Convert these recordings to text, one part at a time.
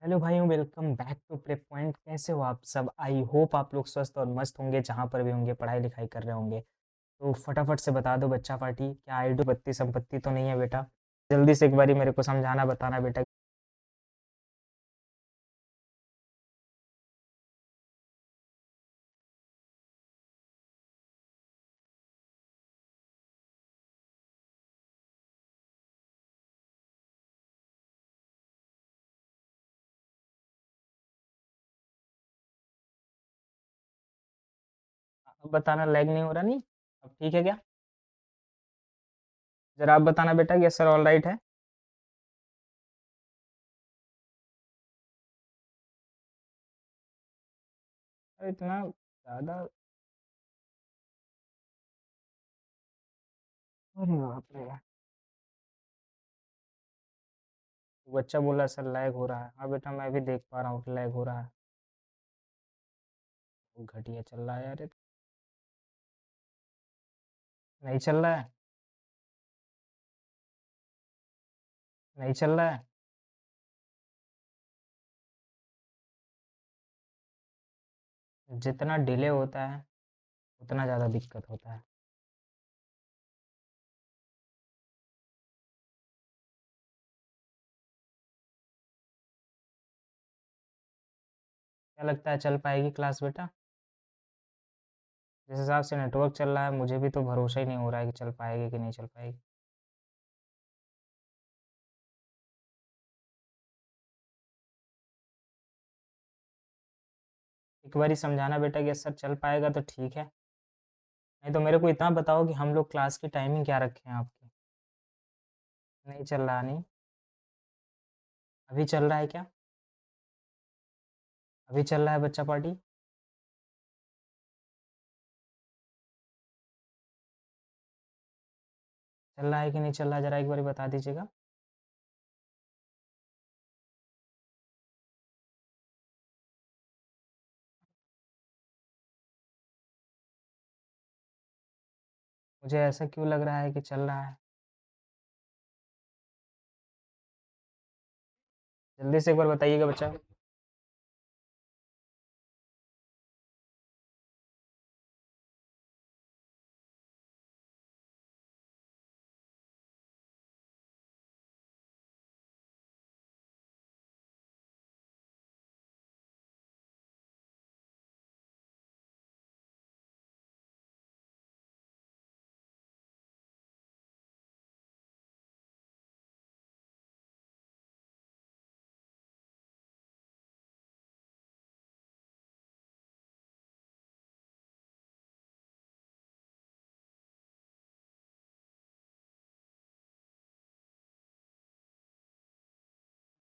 Hello भाइयों, welcome back to Play Point. कैसे हो आप सब? आई होप आप लोग स्वस्थ और मस्त होंगे, जहाँ पर भी होंगे, पढ़ाई लिखाई कर रहे होंगे। तो फटाफट से बता दो बच्चा पार्टी, क्या आईडी पत्ती संपत्ति तो नहीं है बेटा? जल्दी से एक बारी मेरे को समझाना बताना बेटा। अब बताना, लैग नहीं हो रहा? नहीं अब ठीक है क्या? जरा आप बताना बेटा कि सर ऑल राइट है। अरे इतना ज़्यादा? अरे बाप रे। बच्चा बोला सर लैग हो रहा है। हाँ बेटा, मैं भी देख पा रहा हूँ कि लैग हो रहा है। वो घटिया चल रहा है यार ये तो। नहीं चल रहा है? नहीं चल रहा है? जितना डिले होता है उतना ज़्यादा दिक्कत होता है। क्या लगता है चल पाएगी क्लास बेटा? जिस हिसाब से नेटवर्क चल रहा है, मुझे भी तो भरोसा ही नहीं हो रहा है कि चल पाएगी कि नहीं चल पाएगी। एक बारी समझाना बेटा कि सर चल पाएगा तो ठीक है, नहीं तो मेरे को इतना बताओ कि हम लोग क्लास की टाइमिंग क्या रखे हैं आपकी? नहीं चल रहा? नहीं अभी चल रहा है क्या? अभी चल रहा है बच्चा पार्टी? चल रहा है कि नहीं चल रहा है, जरा एक बारी बता दीजिएगा। मुझे ऐसा क्यों लग रहा है कि चल रहा है? जल्दी से एक बार बताइएगा बच्चा।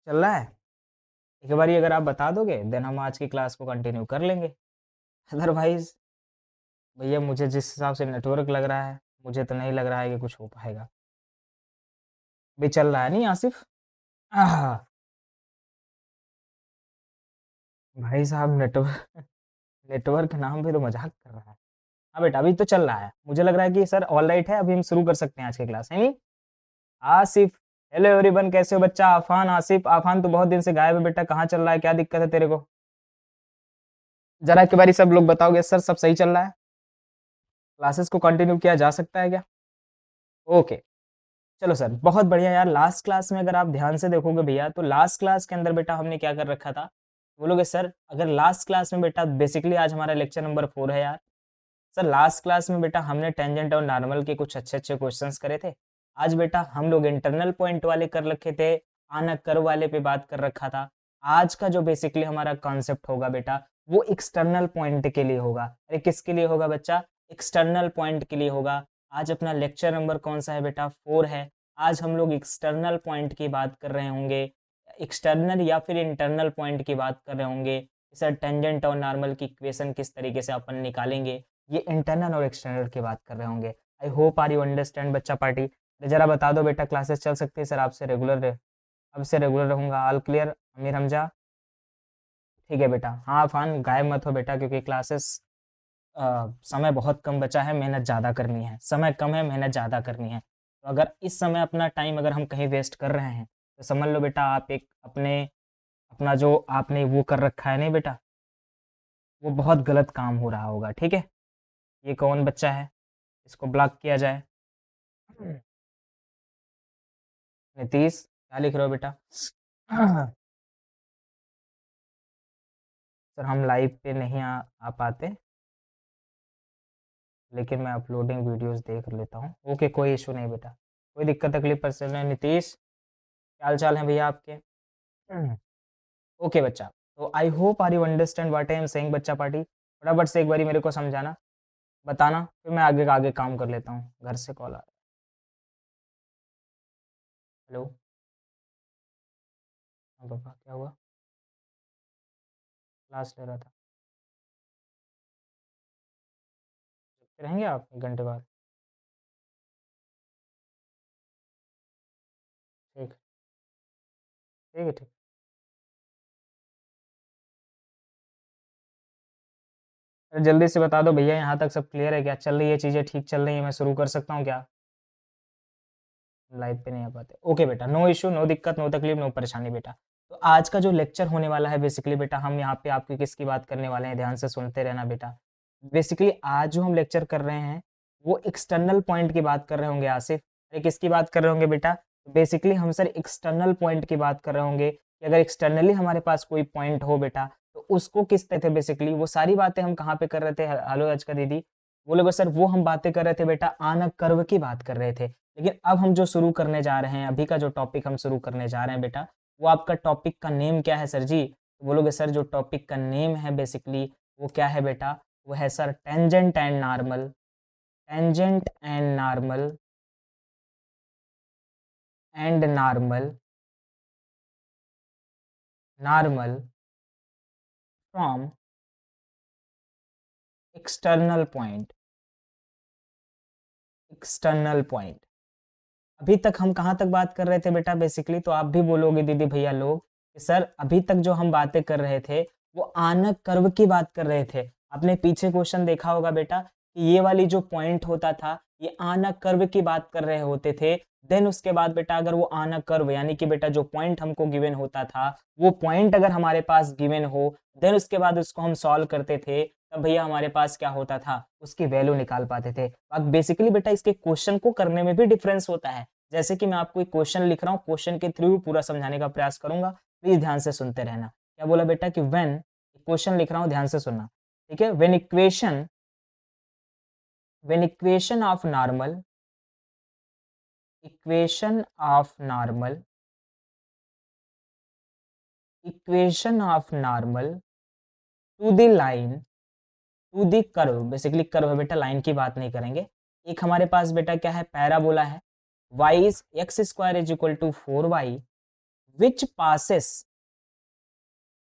चल रहा है? एक बारी अगर आप बता दोगे देन हम आज की क्लास को कंटिन्यू कर लेंगे। अदरवाइज भैया, मुझे जिस हिसाब से नेटवर्क लग रहा है, मुझे तो नहीं लग रहा है कि कुछ हो पाएगा। भी चल रहा है नहीं आसिफ? आह, भाई साहब नेटवर्क नेटवर्क के नाम पे तो मजाक कर रहा है। हाँ बेटा, अभी तो चल रहा है। मुझे लग रहा है कि सर ऑल राइट है, अभी हम शुरू कर सकते हैं आज की क्लास, है नहीं? आसिफ, हेलो एवरीवन, कैसे हो बच्चा? आफान, आसिफ, आफान तो बहुत दिन से गायब है बेटा, कहाँ चल रहा है, क्या दिक्कत है तेरे को? जरा एक बारी सब लोग बताओगे सर सब सही चल रहा है? क्लासेस को कंटिन्यू किया जा सकता है क्या? ओके, चलो सर, बहुत बढ़िया यार। लास्ट क्लास में अगर आप ध्यान से देखोगे भैया, तो लास्ट क्लास के अंदर बेटा हमने क्या कर रखा था? बोलोगे सर, अगर लास्ट क्लास में बेटा, बेसिकली आज हमारा लेक्चर नंबर 4 है यार। सर लास्ट क्लास में बेटा हमने टेंजेंट और नॉर्मल के कुछ अच्छे अच्छे क्वेश्चंस करे थे। आज बेटा हम लोग इंटरनल पॉइंट वाले कर रखे थे, आना कर्व वाले पे बात कर रखा था। आज का जो बेसिकली हमारा कॉन्सेप्ट होगा बेटा, वो एक्सटर्नल पॉइंट के लिए होगा। अरे किसके लिए होगा बच्चा? एक्सटर्नल पॉइंट के लिए होगा। आज अपना लेक्चर नंबर कौन सा है बेटा? 4 है। आज हम लोग एक्सटर्नल पॉइंट की बात कर रहे होंगे, एक्सटर्नल या फिर इंटरनल पॉइंट की बात कर रहे होंगे। सर टेंजेंट और नॉर्मल की इक्वेशन किस तरीके से अपन निकालेंगे, ये इंटरनल और एक्सटर्नल की बात कर रहे होंगे। I hope are you understand बच्चा पार्टी। जरा बता दो बेटा, क्लासेस चल सकती है? सर आपसे रेगुलर अब से रेगुलर रहूंगा। All clear Amir Hamza? ठीक है बेटा। हाँ फान, गायब मत हो बेटा, क्योंकि क्लासेस समय बहुत कम बचा है, मेहनत ज़्यादा करनी है। समय कम है, मेहनत ज़्यादा करनी है। तो अगर इस समय अपना टाइम अगर हम कहीं वेस्ट कर रहे हैं, तो समझ लो बेटा आप एक अपने अपना जो आपने वो कर रखा है नहीं बेटा, वो बहुत गलत काम हो रहा होगा, ठीक है। ये कौन बच्चा है, इसको ब्लॉक किया जाए। नीतीश क्या लिख रहे हो बेटा? सर हम लाइव पे नहीं आ पाते, लेकिन मैं अपलोडिंग वीडियोस देख लेता हूँ। ओके कोई इशू नहीं बेटा, कोई दिक्कत तकलीफ परेशानी नहीं। नीतीश क्या हाल चाल है भैया आपके? ओके बच्चा, तो I hope are you understand what I am saying बच्चा पार्टी। फटाफट से एक बारी मेरे को समझाना, बताना, फिर मैं आगे का आगे काम कर लेता हूँ। घर से कॉल आ रहा है। हेलो हाँ पापा क्या हुआ? क्लास ले रहा था। रहेंगे आप 1 घंटे बाद? ठीक ठीक है ठीक। अरे जल्दी से बता दो भैया, यहाँ तक सब क्लियर है क्या? चल रही है चीज़ें, ठीक चल रही है, मैं शुरू कर सकता हूँ क्या? लाइव पे नहीं आ पाते, ओके बेटा, नो इशू, नो दिक्कत, नो तकलीफ, नो परेशानी बेटा। तो आज का जो लेक्चर होने वाला है बेसिकली बेटा, हम यहाँ पे आपकी किसकी बात करने वाले हैं, ध्यान से सुनते रहना बेटा। बेसिकली आज जो हम लेक्चर कर रहे हैं वो एक्सटर्नल पॉइंट की बात कर रहे होंगे आसिफ। अरे किसकी बात कर रहे होंगे बेटा? बेसिकली हम सर एक्सटर्नल पॉइंट की बात कर रहे होंगे कि अगर एक्सटर्नली हमारे पास कोई पॉइंट हो बेटा, तो उसको किस तरह थे बेसिकली, वो सारी बातें हम कहाँ पे कर रहे थे? हेलो आज का दीदी बोलोगे सर, वो हम बातें कर रहे थे बेटा ऑन अ कर्व की बात कर रहे थे। लेकिन अब हम जो शुरू करने जा रहे हैं, अभी का जो टॉपिक हम शुरू करने जा रहे हैं बेटा, वो आपका टॉपिक का नेम क्या है सर जी? तो बोलोगे सर जो टॉपिक का नेम है बेसिकली वो क्या है बेटा? वो है sir tangent and normal, tangent and normal and normal, normal from external point, external point. अभी तक हम कहाँ तक बात कर रहे थे बेटा बेसिकली? तो आप भी बोलोगे दीदी भैया लोग कि सर अभी तक जो हम बातें कर रहे थे वो आनक कर्व की बात कर रहे थे। आपने पीछे क्वेश्चन देखा होगा बेटा कि ये वाली जो पॉइंट होता था ये आनक कर्व की बात कर रहे होते थे। देन उसके बाद बेटा अगर वो आनक कर्व यानी कि बेटा जो पॉइंट हमको गिवन होता था वो पॉइंट अगर हमारे पास गिवन हो, देन उसके बाद उसको हम सॉल्व करते थे, तब भैया हमारे पास क्या होता था, उसकी वैल्यू निकाल पाते थे। अब बेसिकली बेटा इसके क्वेश्चन को करने में भी डिफरेंस होता है। जैसे कि मैं आपको एक क्वेश्चन लिख रहा हूँ, क्वेश्चन के थ्रू पूरा समझाने का प्रयास करूंगा, प्लीज ध्यान से सुनते रहना। क्या बोला बेटा कि व्हेन, क्वेश्चन लिख रहा हूँ ध्यान से सुनना, ठीक है। When equation of normal, equation of normal, equation of normal to the line, to the curve, basically curve है बेटा, लाइन की बात नहीं करेंगे। एक हमारे पास बेटा क्या है, पैराबोला है, y is x square is equal to 4y which passes,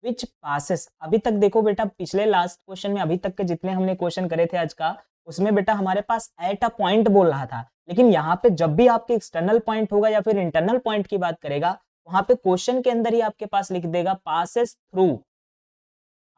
which passes. अभी तक देखो बेटा पिछले लास्ट क्वेश्चन में, अभी तक के जितने हमने क्वेश्चन करे थे आज का, उसमें बेटा हमारे पास एट अ पॉइंट बोल रहा था। लेकिन यहाँ पे जब भी आपके एक्सटर्नल पॉइंट होगा या फिर इंटरनल पॉइंट की बात करेगा, वहां पे क्वेश्चन के अंदर ही आपके पास लिख देगा पासेस थ्रू।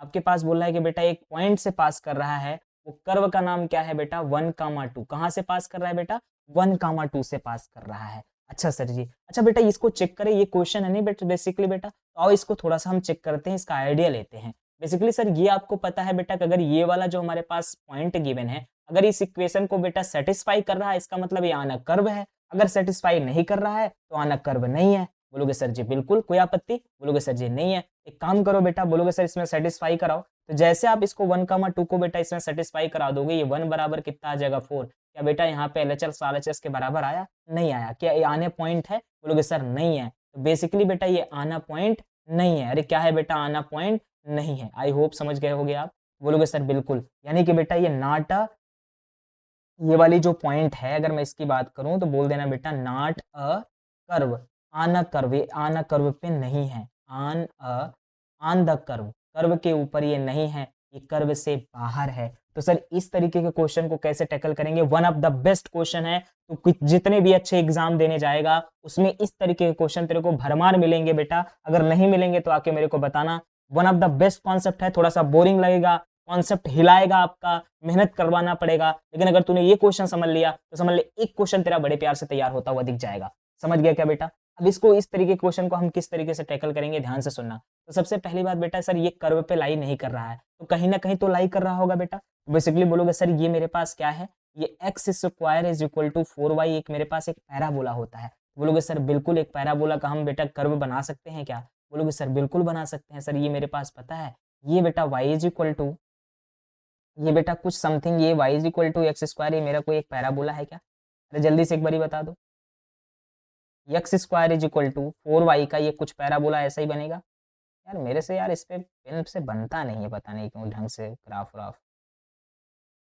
आपके पास बोल रहा है कि बेटा एक पॉइंट से पास कर रहा है, वो कर्व का नाम क्या है बेटा, 1,2। कहां से पास कर रहा है बेटा, 1,2 से पास कर रहा है। अच्छा सर जी, अच्छा बेटा इसको चेक करें, ये क्वेश्चन है नहीं बेटा बेसिकली बेटा, तो आओ इसको थोड़ा सा हम चेक करते हैं, इसका आइडिया लेते हैं। बेसिकली सर ये आपको पता है बेटा कि अगर ये वाला जो हमारे पास पॉइंट गिवन है, अगर इस इक्वेशन को बेटा सेटिस्फाई कर रहा है, इसका मतलब ये आना कर्व है। अगर सेटिस्फाई नहीं कर रहा है तो आना कर्व नहीं है। बोलोगे सर जी बिल्कुल, कोई आपत्ति? बोलोगे सर जी नहीं है। एक काम करो बेटा, बोलोगे सर इसमें सेटिस्फाई कराओ, तो जैसे आप इसको 1,2 को बेटा इसमें सेटिस्फाई करा दोगे, ये 1 बराबर कितना आ जाएगा 4। क्या बेटा यहाँ पे LHS RHS के बराबर आया? नहीं आया। क्या ये आने पॉइंट है? बोलोगे सर नहीं है। तो बेसिकली बेटा ये आना पॉइंट नहीं है। अरे क्या है बेटा, आना पॉइंट नहीं है। आई होप समझ गए होगे आप। बोलोगे सर बिल्कुल, यानी कि बेटा ये नॉट अ, ये वाली जो पॉइंट है अगर मैं इसकी बात करूं तो बोल देना बेटा not a curve, on a curve, ये ऑन अ कर्व पे नहीं है, on a, on the curve, curve के ऊपर ये नहीं है, ये कर्व से बाहर है। तो सर इस तरीके के क्वेश्चन को कैसे टैकल करेंगे? One of the best question है, तो जितने भी अच्छे एग्जाम देने जाएगा उसमें इस तरीके के क्वेश्चन तेरे को भरमार मिलेंगे बेटा। अगर नहीं मिलेंगे तो आके मेरे को बताना। One of the best concept है, थोड़ा सा बोरिंग लगेगा, कॉन्सेप्ट हिलाएगा आपका, मेहनत करवाना पड़ेगा, लेकिन अगर तूने ये क्वेश्चन समझ लिया तो समझ ले एक क्वेश्चन तेरा बड़े प्यार से तैयार होता हुआ दिख जाएगा। समझ गया क्या बेटा? अब इसको, इस तरीके के क्वेश्चन को हम किस तरीके से टैकल करेंगे, ध्यान से सुनना। तो सबसे पहली बात बेटा सर ये कर्व पे लाई नहीं कर रहा है, तो कहीं न कहीं तो लाई कर रहा होगा बेटा। बेसिकली बोलोगे सर ये मेरे पास क्या है, ये x स्क्वायर इज़ इक्वल टू 4y एक मेरे पास एक पैराबोला होता है। बोलोगे सर बिल्कुल एक पैराबोला का हम बेटा कर्व बना सकते हैं क्या? बोलोगे सर बिल्कुल बना सकते हैं सर, ये मेरे पास पता है, ये बेटा y इज़ इक्वल टू ये बेटा कुछ समथिंग ये y is equal to x square ये मेरा कोई एक पैराबोला है क्या? अरे जल्दी से एक बारी बता दो। X square is equal to 4y का ये कुछ पैराबोला ऐसा ही बनेगा? यार मेरे से यार इस पे पेन से बनता नहीं है, पता नहीं क्यों ढंग से ग्राफ-व्राफ।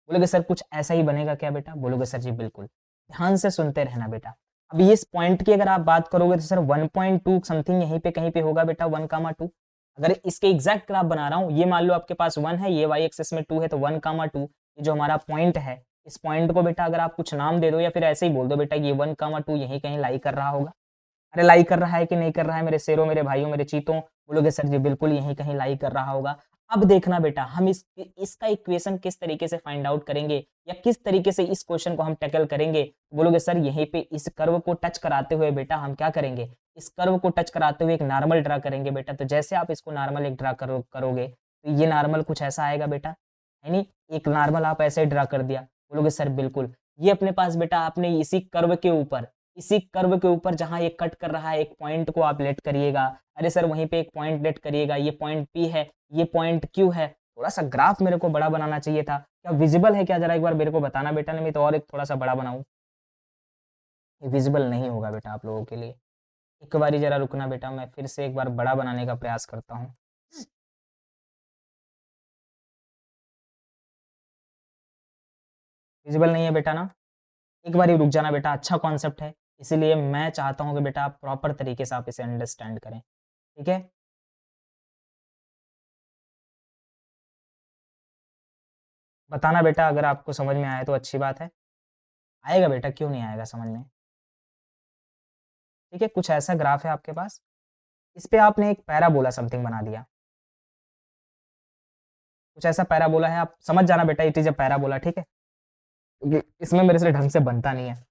बोलोगे सर कुछ ऐसा ही बनेगा क्या बेटा? बोलोगे सर जी बिल्कुल। ध्यान से सुनते रहना बेटा। अभी इस पॉइंट की अगर आप बात करोगे तो सर 1.2 समथिंग यहीं पे कहीं पे होगा बेटा 1, 2। अगर इसके एग्जैक्ट ग्राफ बना रहा हूँ, ये मान लो आपके पास 1 है, ये वाई एक्सिस में 2 है तो 1, 2 ये जो हमारा पॉइंट है, इस पॉइंट को बेटा अगर आप कुछ नाम दे दो या फिर ऐसे ही बोल दो बेटा ये 1, 2 यहीं कहीं लाई कर रहा होगा। अरे लाई कर रहा है कि नहीं कर रहा है मेरे शेरों, मेरे भाइयों, मेरे चीतों? बोलोगे सर जी बिल्कुल यहीं कहीं लाई कर रहा होगा। अब देखना बेटा हम इसका इक्वेशन किस तरीके से फाइंड आउट करेंगे या किस तरीके से इस क्वेश्चन को हम टैकल करेंगे। बोलोगे सर यहीं पे इस कर्व को टच कराते हुए बेटा हम क्या करेंगे, इस कर्व को टच कराते हुए एक नॉर्मल ड्रा करेंगे बेटा। तो जैसे आप इसको नॉर्मल एक ड्रा करोगे तो ये नॉर्मल कुछ ऐसा आएगा बेटा, है नहीं? एक नॉर्मल आप ऐसे ड्रा कर दिया। बोलोगे सर बिल्कुल, ये अपने पास बेटा आपने इसी कर्व के ऊपर जहाँ ये कट कर रहा है एक पॉइंट को आप लेट करिएगा। अरे सर वहीं पे एक पॉइंट लेट करिएगा, ये पॉइंट P है, ये पॉइंट Q है। थोड़ा-सा ग्राफ मेरे को बड़ा बनाना चाहिए था। क्या विज़िबल है क्या? ज़रा एक बार मेरे को बताना बेटा, नहीं तो और एक थोड़ा-सा बड़ा बनाऊँ। ये विज़िबल नहीं होगा बेटा आप लोगों के लिए। एक बारी ज़रा रुकना बेटा, मैं फिर से एक बार बड़ा बनाने का प्रयास करता हूँ। विज़िबल नहीं है बेटा ना? एक बारी रुक जाना बेटा, अच्छा कॉन्सेप्ट है। इसीलिए मैं चाहता हूँ कि बेटा आप प्रॉपर तरीके से आप इसे अंडरस्टैंड करें। ठीक है? बताना बेटा अगर आपको समझ में आया तो अच्छी बात है। आएगा बेटा, क्यों नहीं आएगा समझ में? ठीक है, कुछ ऐसा ग्राफ है आपके पास, इस पे आपने एक पैराबोला समथिंग बना दिया। कुछ ऐसा पैराबोला है, आप समझ जाना बेटा इट इज़ अ पैराबोला, ठीक है? क्योंकि इसमें मेरे से ढंग से बनता नहीं है।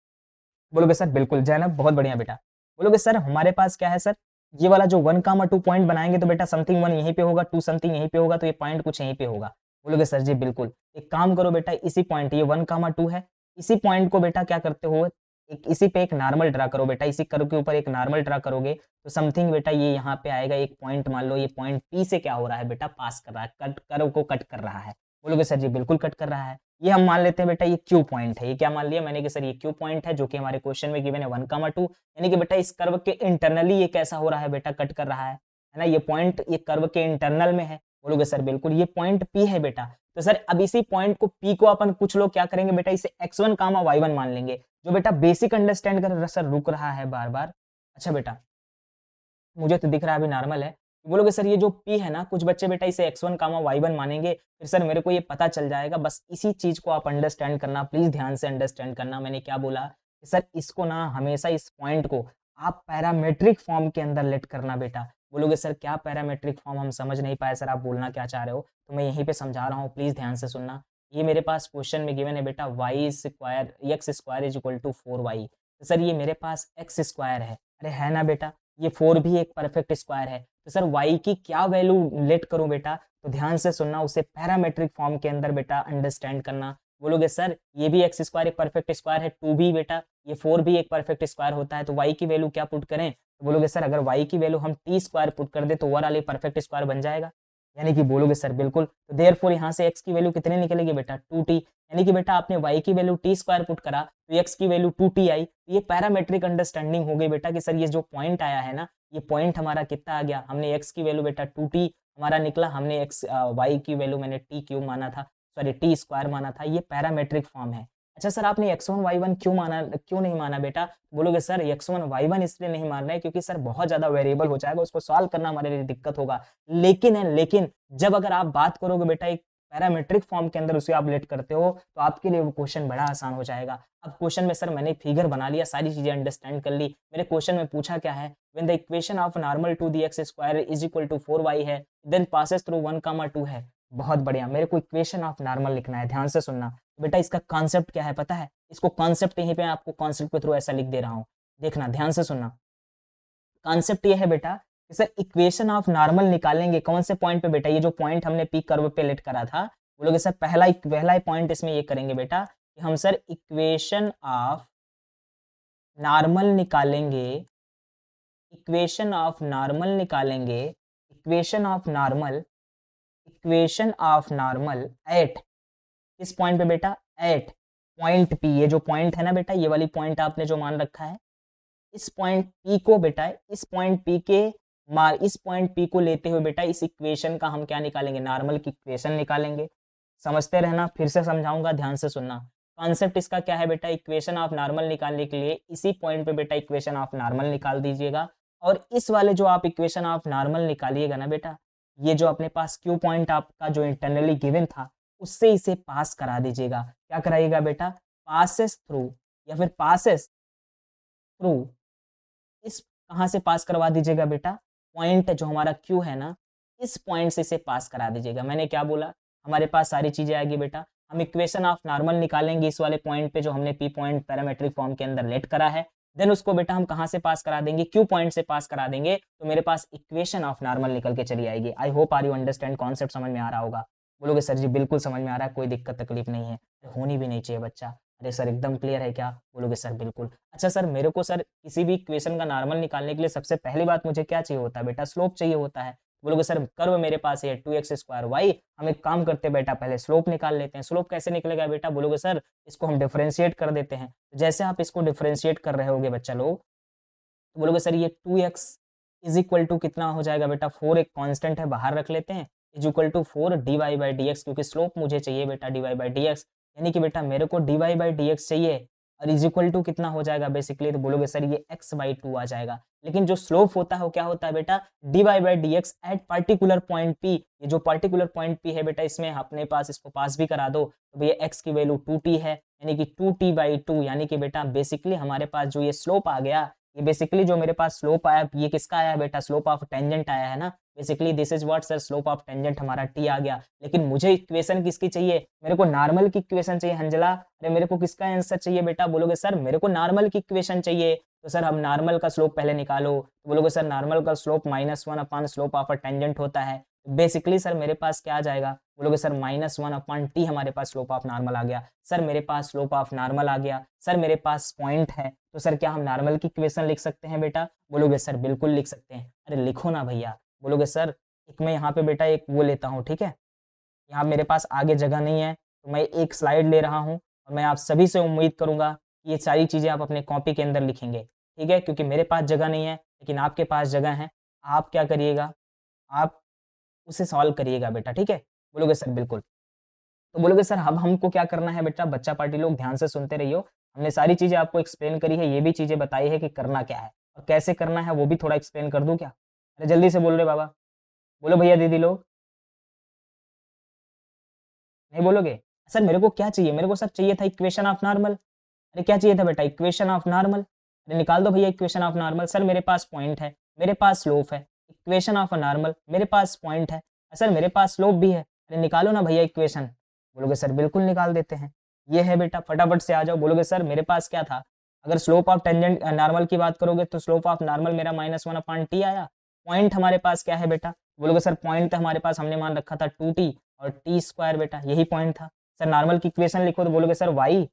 बोलोगे सर बिल्कुल, जैनब बहुत बढ़िया बेटा। बोलोगे सर हमारे पास क्या है सर, ये वाला जो 1, 2 पॉइंट बनाएँगे तो बेटा समथिंग 1 यहीं पे होगा, 2 समथिंग यहीं पे होगा, तो ये पॉइंट कुछ यहीं पे होगा। बोलोगे सर जी बिल्कुल। एक काम करो बेटा इसी पॉइंट ये 1, 2 है, इसी पॉइंट को बेटा क्या करते हो, एक इसी पे एक नॉर्मल ड्रा करो बेटा, इसी कर्व के ऊपर एक नॉर्मल ड्रा करोगे, तो समथिंग बेटा ये यहाँ पे आएगा एक पॉइंट मान लो ये पॉइंट P से क्या हो रहा है बेटा पास कर रहा है, कट कर्व को कट कर रहा है। बोलोगे सर जी बिल्कुल कट कर रहा है। ये हम मान लेते हैं बेटा ये Q पॉइंट है। ये क्या मान लिया मैंने कि सर ये Q पॉइंट है जो कि हमारे क्वेश्चन में गिवन है 1, 2 यानी कि बेटा इस कर्व के इंटरनली ये कैसा हो रहा है बेटा कट कर रहा है ना? ये पॉइंट ये कर्व के इंटरनल में है। बोलोगे सर बिल्कुल ये पॉइंट P है बेटा। तो सर अब इसी पॉइंट को P को अपन कुछ लोग क्या करेंगे बेटा इसे x1, y1 मान लेंगे। जो बेटा बेसिक अंडरस्टैंड कर सर रुक रहा है बार-बार। अच्छा बेटा मुझे तो दिख रहा है अभी नॉर्मल है। बोलोगे सर ये जो P है ना, कुछ बच्चे बेटा इसे x1, y1 मानेंगे, फिर सर मेरे को ये पता चल जाएगा। बस इसी चीज़ को आप अंडरस्टैंड करना, प्लीज़ ध्यान से अंडरस्टैंड करना। मैंने क्या बोला कि सर इसको ना हमेशा इस पॉइंट को आप पैरामीट्रिक फॉर्म के अंदर लेट करना बेटा। बोलोगे सर क्या पैरामीट्रिक फॉर्म हम समझ नहीं पाए सर आप बोलना क्या चाह रहे हो? तो मैं यहीं पे समझा रहा हूँ, प्लीज़ ध्यान से सुनना। ये मेरे पास क्वेश्चन में गिवन है बेटा x square is equal to 4y। तो सर ये मेरे पास एक्स स्क्वायर है। अरे है ना बेटा? ये 4 भी एक परफेक्ट स्क्वायर है। तो सर y की क्या वैल्यू लेट करूँ बेटा? तो ध्यान से सुनना उसे पैरामीट्रिक फॉर्म के अंदर बेटा अंडरस्टैंड करना। बोलोगे सर ये भी एक्स स्क्वायर एक परफेक्ट स्क्वायर है, 2 भी बेटा ये 4 भी एक परफेक्ट स्क्वायर होता है, तो y की वैल्यू क्या पुट करें? तो बोलोगे सर अगर y की वैल्यू हम t स्क्वायर पुट कर दें तो ओवरऑल ये परफेक्ट स्क्वायर बन जाएगा। यानी कि बोलोगे सर बिल्कुल, तो देयरफॉर यहाँ से x की वैल्यू कितनी निकलेगी बेटा 2t यानी कि बेटा आपने y की वैल्यू t स्क्वायर पुट करा तो x की वैल्यू 2t आई। ये पैरामीट्रिक अंडरस्टैंडिंग हो गई बेटा कि सर ये जो पॉइंट आया है ना, ये पॉइंट हमारा कितना आ गया, हमने x की वैल्यू बेटा 2t हमारा निकला, हमने y की वैल्यू मैंने t क्यूब माना था, सॉरी t स्क्वायर माना था, ये पैरामीट्रिक फॉर्म है। अच्छा सर आपने x1 y1 क्यों नहीं माना बेटा? बोलोगे सर x1 y1 इसलिए नहीं मान रहे हैं क्योंकि सर बहुत ज़्यादा वेरिएबल हो जाएगा, उसको सॉल्व करना हमारे लिए दिक्कत होगा। लेकिन जब अगर आप बात करोगे बेटा एक पैरामीट्रिक फॉर्म के अंदर उसे आप लेट करते हो, तो आपके लिए वो क्वेश्चन बड़ा आसान हो जाएगा। अब क्वेश्चन में सर मैंने फिगर बना लिया, सारी चीज़ें अंडरस्टैंड कर ली। मेरे क्वेश्चन में पूछा क्या है? When the equation of normal to the x square is equal to 4y है, देन पासेस थ्रू 1, 2 है। बहुत बढ़िया, मेरे को इक्वेशन ऑफ नॉर्मल लिखना है, ध्यान से सुनना। बेटा इसका कॉन्सेप्ट क्या है पता है? इसको कॉन्सेप्ट यहीं पे आपको कॉन्सेप्ट के थ्रू ऐसा लिख दे रहा हूँ। देखना ध्यान से सुनना। कॉन्सेप्ट ये है बेटा कि सर इक्वेशन ऑफ नॉर्मल निकालेंगे कौन से पॉइंट पे बेटा, ये जो पॉइंट हमने पी कर्व पे लेट करा था, बोलोगे सर पहला पॉइंट इसमें ये करेंगे बेटा कि हम सर इक्वेशन ऑफ नॉर्मल निकालेंगे, इक्वेशन ऑफ नॉर्मल निकालेंगे, equation of normal, equation of normal at किस पॉइंट पे बेटा, एट पॉइंट पी, ये जो पॉइंट है ना बेटा, ये वाली पॉइंट आपने जो मान रखा है, इस पॉइंट पी को बेटा, इस पॉइंट पी के इस पॉइंट पी को लेते हुए बेटा इस इक्वेशन का हम क्या निकालेंगे, नॉर्मल की इक्वेशन निकालेंगे। समझते रहना, फिर से समझाऊंगा, ध्यान से सुनना। कॉन्सेप्ट इसका क्या है बेटा, इक्वेशन ऑफ नॉर्मल निकालने के लिए इसी पॉइंट पे बेटा इक्वेशन ऑफ नॉर्मल निकाल दीजिएगा, और इस वाले जो आप इक्वेशन ऑफ नॉर्मल निकालिएगा ना बेटा, ये जो अपने पास क्यू पॉइंट आपका जो इंटरनली गिवन था उससे इसे पास करा दीजिएगा। क्या कराइएगा बेटा, पासेस थ्रू, या फिर पासेस थ्रू, इस कहाँ से पास करवा दीजिएगा बेटा, पॉइंट जो हमारा क्यू है ना, इस पॉइंट से इसे पास करा दीजिएगा। मैंने क्या बोला, हमारे पास सारी चीजें आएगी बेटा, हम इक्वेशन ऑफ नॉर्मल निकालेंगे इस वाले पॉइंट पे जो हमने पी पॉइंट पैरामेट्रिक फॉर्म के अंदर लेट करा है, देन उसको बेटा हम कहाँ से पास करा देंगे, क्यू पॉइंट से पास करा देंगे, तो मेरे पास इक्वेशन ऑफ नॉर्मल निकल के चली आएगी। I hope are you understand, concept समझ में आ रहा होगा। बोलोगे सर जी बिल्कुल समझ में आ रहा है, कोई दिक्कत तकलीफ नहीं है, होनी भी नहीं चाहिए बच्चा। अरे सर एकदम क्लियर है क्या, बोलोगे सर बिल्कुल। अच्छा सर मेरे को सर किसी भी इक्वेशन का नॉर्मल निकालने के लिए सबसे पहली बात मुझे क्या चाहिए होता है बेटा, स्लोप चाहिए होता है। बोलोगे सर कर्व मेरे पास है 2x² हम एक काम करते हैं बेटा, पहले स्लोप निकाल लेते हैं। स्लोप कैसे निकलेगा बेटा, बोलोगे सर इसको हम डिफरेंशिएट कर देते हैं। जैसे आप इसको डिफरेंशिएट कर रहे होगे बच्चा लोग, तो बोलोगे सर ये 2x इज इक्वल टू कितना हो जाएगा बेटा, 4 एक कांस्टेंट है बाहर रख लेते हैं, इज इक्वल टू 4 dy/dx, क्योंकि स्लोप मुझे चाहिए बेटा dy/dx, यानी कि बेटा मेरे को dy/dx चाहिए, और इज इक्वल टू कितना हो जाएगा बेसिकली, तो बोलोगे सर ये x/2 आ जाएगा। लेकिन जो स्लोप होता है वो क्या होता है बेटा, dy/dx at particular point p, ये जो पर्टिकुलर पॉइंट p है बेटा, इसमें अपने पास इसको पास भी करा दो, तो भैया x की वैल्यू 2t है, यानी कि 2t/2, यानी कि बेटा बेसिकली हमारे पास जो ये स्लोप आ गया, ये बेसिकली जो मेरे पास स्लोप आया, ये किसका आया बेटा, स्लोप ऑफ टेंजेंट आया है ना, basically this is what sir, slope of tangent हमारा टी आ गया। लेकिन मुझे इक्वेशन किसकी चाहिए, मेरे को नॉर्मल की इक्वेशन चाहिए हंजला। अरे मेरे को किसका आंसर चाहिए बेटा, बोलोगे सर मेरे को नॉर्मल की इक्वेशन चाहिए। तो सर हम नॉर्मल का स्लोप पहले निकालो, तो बोलोगे सर नॉर्मल का slope -1 upon slope of a tangent होता है। बेसिकली सर मेरे पास क्या आ जाएगा, बोलोगे सर -1 अपॉन टी हमारे पास स्लोप ऑफ नॉर्मल आ गया। सर मेरे पास स्लोप ऑफ नॉर्मल आ गया, सर मेरे पास पॉइंट है, तो सर क्या हम नॉर्मल की इक्वेशन लिख सकते हैं बेटा, बोलोगे सर बिल्कुल लिख सकते हैं। अरे लिखो ना भैया, बोलोगे सर एक मैं यहाँ पे बेटा एक वो लेता हूँ, ठीक है, यहाँ मेरे पास आगे जगह नहीं है, तो मैं एक स्लाइड ले रहा हूँ, और मैं आप सभी से उम्मीद करूंगा कि ये सारी चीज़ें आप अपने कॉपी के अंदर लिखेंगे, ठीक है, क्योंकि मेरे पास जगह नहीं है लेकिन आपके पास जगह है। आप क्या करिएगा, आप उसे सॉल्व करिएगा बेटा, ठीक है। बोलोगे सर बिल्कुल। तो बोलोगे सर अब हमको क्या करना है बेटा, बच्चा पार्टी लोग ध्यान से सुनते रहियो, हमने सारी चीज़ें आपको एक्सप्लेन करी है, ये भी चीज़ें बताई है कि करना क्या है और कैसे करना है, वो भी थोड़ा एक्सप्लेन कर दूँ क्या? अरे जल्दी से बोल रहे बाबा, बोलो भैया दीदी लोग, नहीं बोलोगे? सर मेरे को क्या चाहिए? मेरे को सर चाहिए था इक्वेशन ऑफ नॉर्मल। अरे क्या चाहिए था बेटा? Equation of normal. अरे निकाल दो भैया इक्वेशन ऑफ नॉर्मल। सर मेरे पास पॉइंट है, मेरे पास स्लोप है, इक्वेशन ऑफ अ नॉर्मल, मेरे पास पॉइंट है, सर मेरे पास स्लोप भी है। अरे निकालो ना भैया इक्वेशन। बोलोगे सर बिल्कुल निकाल देते हैं। ये है बेटा, फटाफट से आ जाओ। बोलोगे सर मेरे पास क्या था? अगर स्लोप ऑफ टेंजेंट नॉर्मल की बात करोगे तो स्लोप ऑफ नॉर्मल मेरा -1 अपॉन टी आया। पॉइंट हमारे पास क्या है बेटा? बोलोगे सर पॉइंट तो हमारे पास हमने मान रखा था 2t और टी स्क्वायर बेटा, यही पॉइंट था। सर नॉर्मल की इक्वेशन लिखो तो बोलोगे sir y,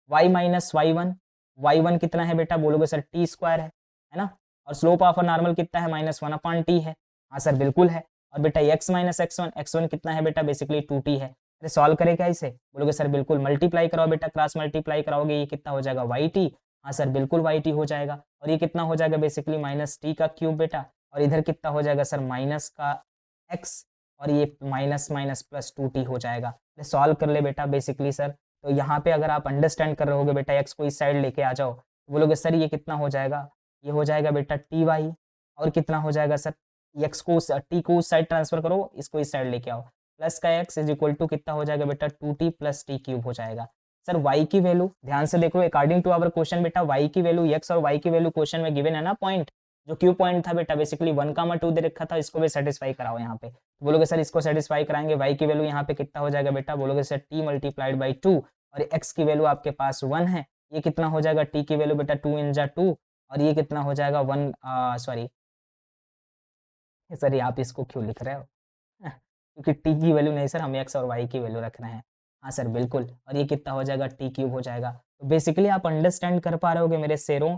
y minus y1 कितना है बेटा? बोलोगे सर टी स्क्वायर है ना? और स्लोप ऑफ नॉर्मल कितना है? -1 अपॉन टी है। हाँ सर बिल्कुल है। और बेटा x माइनस x1 कितना है बेटा? बेसिकली 2t है। अरे सॉल्व करें क्या इसे? बोलोगे सर बिल्कुल मल्टीप्लाई कराओ बेटा, क्रॉस मल्टीप्लाई कराओगे, ये कितना हो जाएगा? YT। हाँ सर बिल्कुल YT हो जाएगा। और ये कितना हो जाएगा? बेसिकली माइनस टी का क्यूब बेटा। और इधर कितना हो जाएगा सर? माइनस का x, और ये माइनस माइनस प्लस 2t हो जाएगा। सॉल्व कर ले बेटा बेसिकली सर। तो यहाँ पे अगर आप अंडरस्टैंड कर रहे होगे बेटा, x को इस साइड लेके आ जाओ, तो बोलोगे सर ये कितना हो जाएगा? ये हो जाएगा बेटा ty। और कितना हो जाएगा सर? x को t को उस साइड ट्रांसफर करो, इसको इस साइड लेके आओ, प्लस का x इज इक्वल टू कितना हो जाएगा बेटा? 2t प्लस टी क्यूब हो जाएगा। सर y की वैल्यू ध्यान से देखो, अकॉर्डिंग टू आवर क्वेश्चन बेटा y की वैल्यू, x और y की वैल्यू क्वेश्चन में गिवन है ना, पॉइंट जो क्यू पॉइंट था बेटा, बेसिकली 1,2 दे रखा था, इसको भी सेटिस्फाई कराओ यहाँ पे। तो बोलोगे सर इसको सेटिस्फाई कराएंगे, y की वैल्यू यहाँ पे कितना हो जाएगा बेटा? बोलोगे सर t मल्टीप्लाइड बाई 2, और x की वैल्यू आपके पास 1 है, ये कितना हो जाएगा? t की वैल्यू बेटा 2 इन जा 2, और ये कितना हो जाएगा 1, सॉरी सर ये आप इसको क्यों लिख रहे हो? क्योंकि टी की वैल्यू नहीं सर, हम एक्स और वाई की वैल्यू रख रहे हैं। हाँ सर बिल्कुल, और ये कितना हो जाएगा, टी क्यूब हो जाएगा। तो बेसिकली आप अंडरस्टैंड कर पा रहे होगे मेरे शेरों,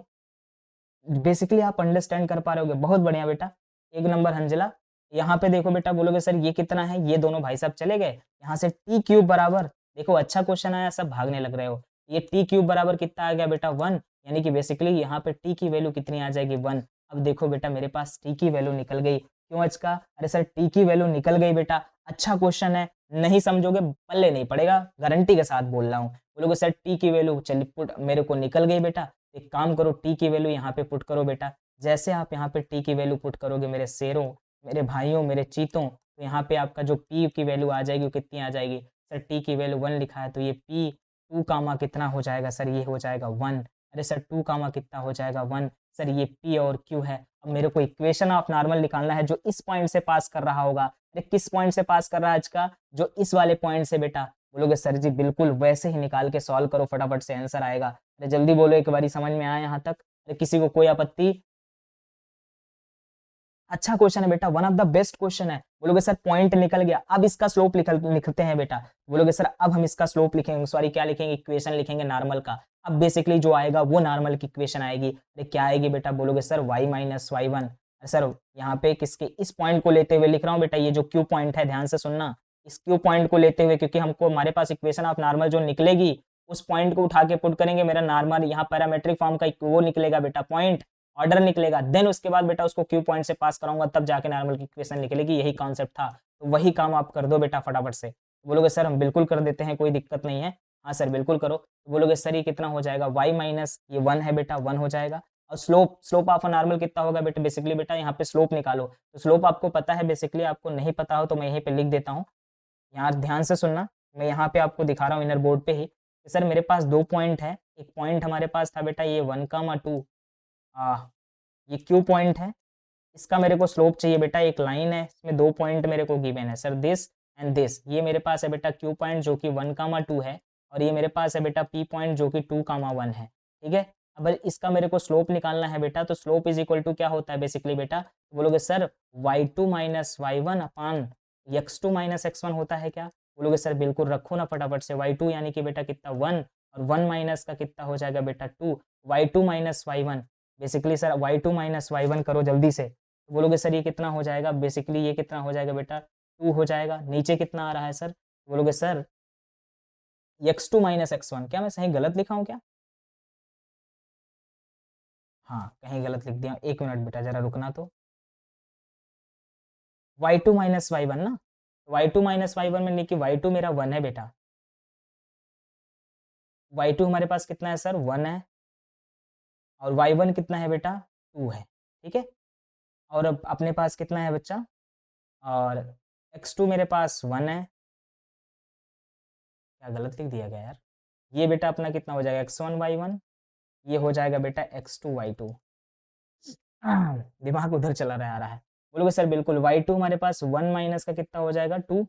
बेसिकली आप अंडरस्टैंड कर पा रहे होगे। बहुत बढ़िया बेटा, 1 नंबर हंजला। यहाँ पे देखो बेटा, बोलोगे सर ये कितना है, ये दोनों भाई साहब चले गए। यहाँ से टी क्यूब बराबर, देखो अच्छा क्वेश्चन आया, सब भागने लग रहे हो। ये टी क्यूब बराबर कितना आ गया बेटा, 1, यानी कि बेसिकली यहाँ पे टी की वैल्यू कितनी आ जाएगी, 1। अब देखो बेटा मेरे पास टी की वैल्यू निकल गई। क्यों अचका? अरे सर टी की वैल्यू निकल गई बेटा, अच्छा क्वेश्चन है, नहीं समझोगे पल्ले नहीं पड़ेगा, गारंटी के साथ बोल रहा हूँ। बोलोगे सर टी की वैल्यू चलिए पुट मेरे को निकल गई बेटा, एक काम करो टी की वैल्यू यहाँ पे पुट करो बेटा। जैसे आप यहाँ पे टी की वैल्यू पुट करोगे मेरे शेरों, मेरे भाइयों, मेरे चीतों, तो यहाँ पे आपका जो पी की वैल्यू आ जाएगी वो कितनी आ जाएगी? सर टी की वैल्यू 1 लिखा है, तो ये पी 2 कामा कितना हो जाएगा सर, ये हो जाएगा 1। अरे सर 2 कामा कितना हो जाएगा, 1। सर ये पी और क्यू है। अब मेरे को इक्वेशन ऑफ नॉर्मल निकालना है जो इस पॉइंट से पास कर रहा होगा। अरे किस पॉइंट से पास कर रहा है आज का? जो इस वाले पॉइंट से बेटा। बोलोगे सर जी बिल्कुल वैसे ही निकाल के सॉल्व करो, फटाफट से आंसर आएगा। अरे जल्दी बोलो एक बारी, समझ में आया यहाँ तक? अरे किसी को कोई आपत्ति? अच्छा क्वेश्चन है बेटा, one of the best question है। बोलोगे सर पॉइंट निकल गया, अब इसका स्लोप लिखते हैं बेटा। बोलोगे सर अब हम इसका स्लोप लिखेंगे, सॉरी क्या लिखेंगे, इक्वेशन लिखेंगे नॉर्मल का। अब बेसिकली जो आएगा वो नॉर्मल की इक्वेशन आएगी। अरे क्या आएगी बेटा? बोलोगे sir y minus y one. Sir यहाँ पे किसके, इस पॉइंट को लेते हुए लिख रहा हूँ बेटा, ये जो क्यू पॉइंट है ध्यान से सुनना, इस क्यू पॉइंट को लेते हुए, क्योंकि हमको हमारे पास इक्वेशन ऑफ नॉर्मल जो निकलेगी उस पॉइंट को उठा के पुट करेंगे, मेरा नॉर्मल यहाँ पैरामेट्रिक फॉर्म का वो निकलेगा बेटा, पॉइंट ऑर्डर निकलेगा, देन उसके बाद बेटा उसको क्यू पॉइंट से पास कराऊंगा, तब जाके नॉर्मल की इक्वेशन निकलेगी। यही कॉन्सेप्ट था, तो वही काम आप कर दो बेटा फटाफट से। बोलोगे सर हम बिल्कुल कर देते हैं, कोई दिक्कत नहीं है। हाँ सर बिल्कुल करो। बोलोगे सर ये कितना हो जाएगा, y माइनस ये 1 है बेटा, 1 हो जाएगा। और slope, slope of a normal कितना होगा बेटा? बेसिकली बेटा यहाँ पे स्लोप निकालो, तो स्लोप आपको पता है, बेसिकली आपको नहीं पता हो तो मैं यहीं पे लिख देता हूँ। यहाँ ध्यान से सुनना, मैं यहाँ पे आपको दिखा रहा हूँ इनर बोर्ड पे ही। सर मेरे पास 2 पॉइंट है, एक पॉइंट हमारे पास था बेटा ये 1,2, ये क्यू पॉइंट है, इसका मेरे को स्लोप चाहिए बेटा। एक लाइन है, इसमें 2 पॉइंट मेरे को गिवन है सर, दिस एंड दिस। ये मेरे पास है बेटा क्यू पॉइंट जो कि 1,2 है, और ये मेरे पास है बेटा पी पॉइंट जो कि 2,1 है। ठीक है, अब इसका मेरे को स्लोप निकालना है बेटा, तो स्लोप इज इक्वल टू क्या होता है बेसिकली बेटा? बोलोगे sir y2 minus y one upon x2 minus x1 होता है क्या? बोलोगे सर बिल्कुल, रखो ना फटाफट से। y2 यानी कि बेटा कितना 1, और 1 माइनस का कितना हो जाएगा बेटा 2, y2 minus y one. Basically sir y2 minus y one करो जल्दी से। तो बोलोगे सर ये कितना हो जाएगा, बेसिकली ये कितना हो जाएगा बेटा, 2 हो जाएगा। नीचे कितना आ रहा है सर? बोलोगे सर x2 माइनस x1। क्या मैं सही गलत लिखा हूँ क्या? हाँ कहीं गलत लिख दिया, 1 मिनट बेटा जरा रुकना। तो y2 माइनस वाई वन ना, y2 माइनस वाई वन में नहीं कि y2 मेरा 1 है बेटा, y2 हमारे पास कितना है सर, 1 है, और y1 कितना है बेटा, 2 है। ठीक है, और अब अपने पास कितना है बच्चा, और x2 मेरे पास 1 है। क्या गलत लिख दिया गया यार? ये बेटा अपना कितना हो जाएगा, x1 y1, ये हो जाएगा बेटा x2 y2। दिमाग उधर चला रहा आ रहा है। बोलोगे सर बिल्कुल, y2 हमारे पास 1 माइनस का कितना हो जाएगा, 2।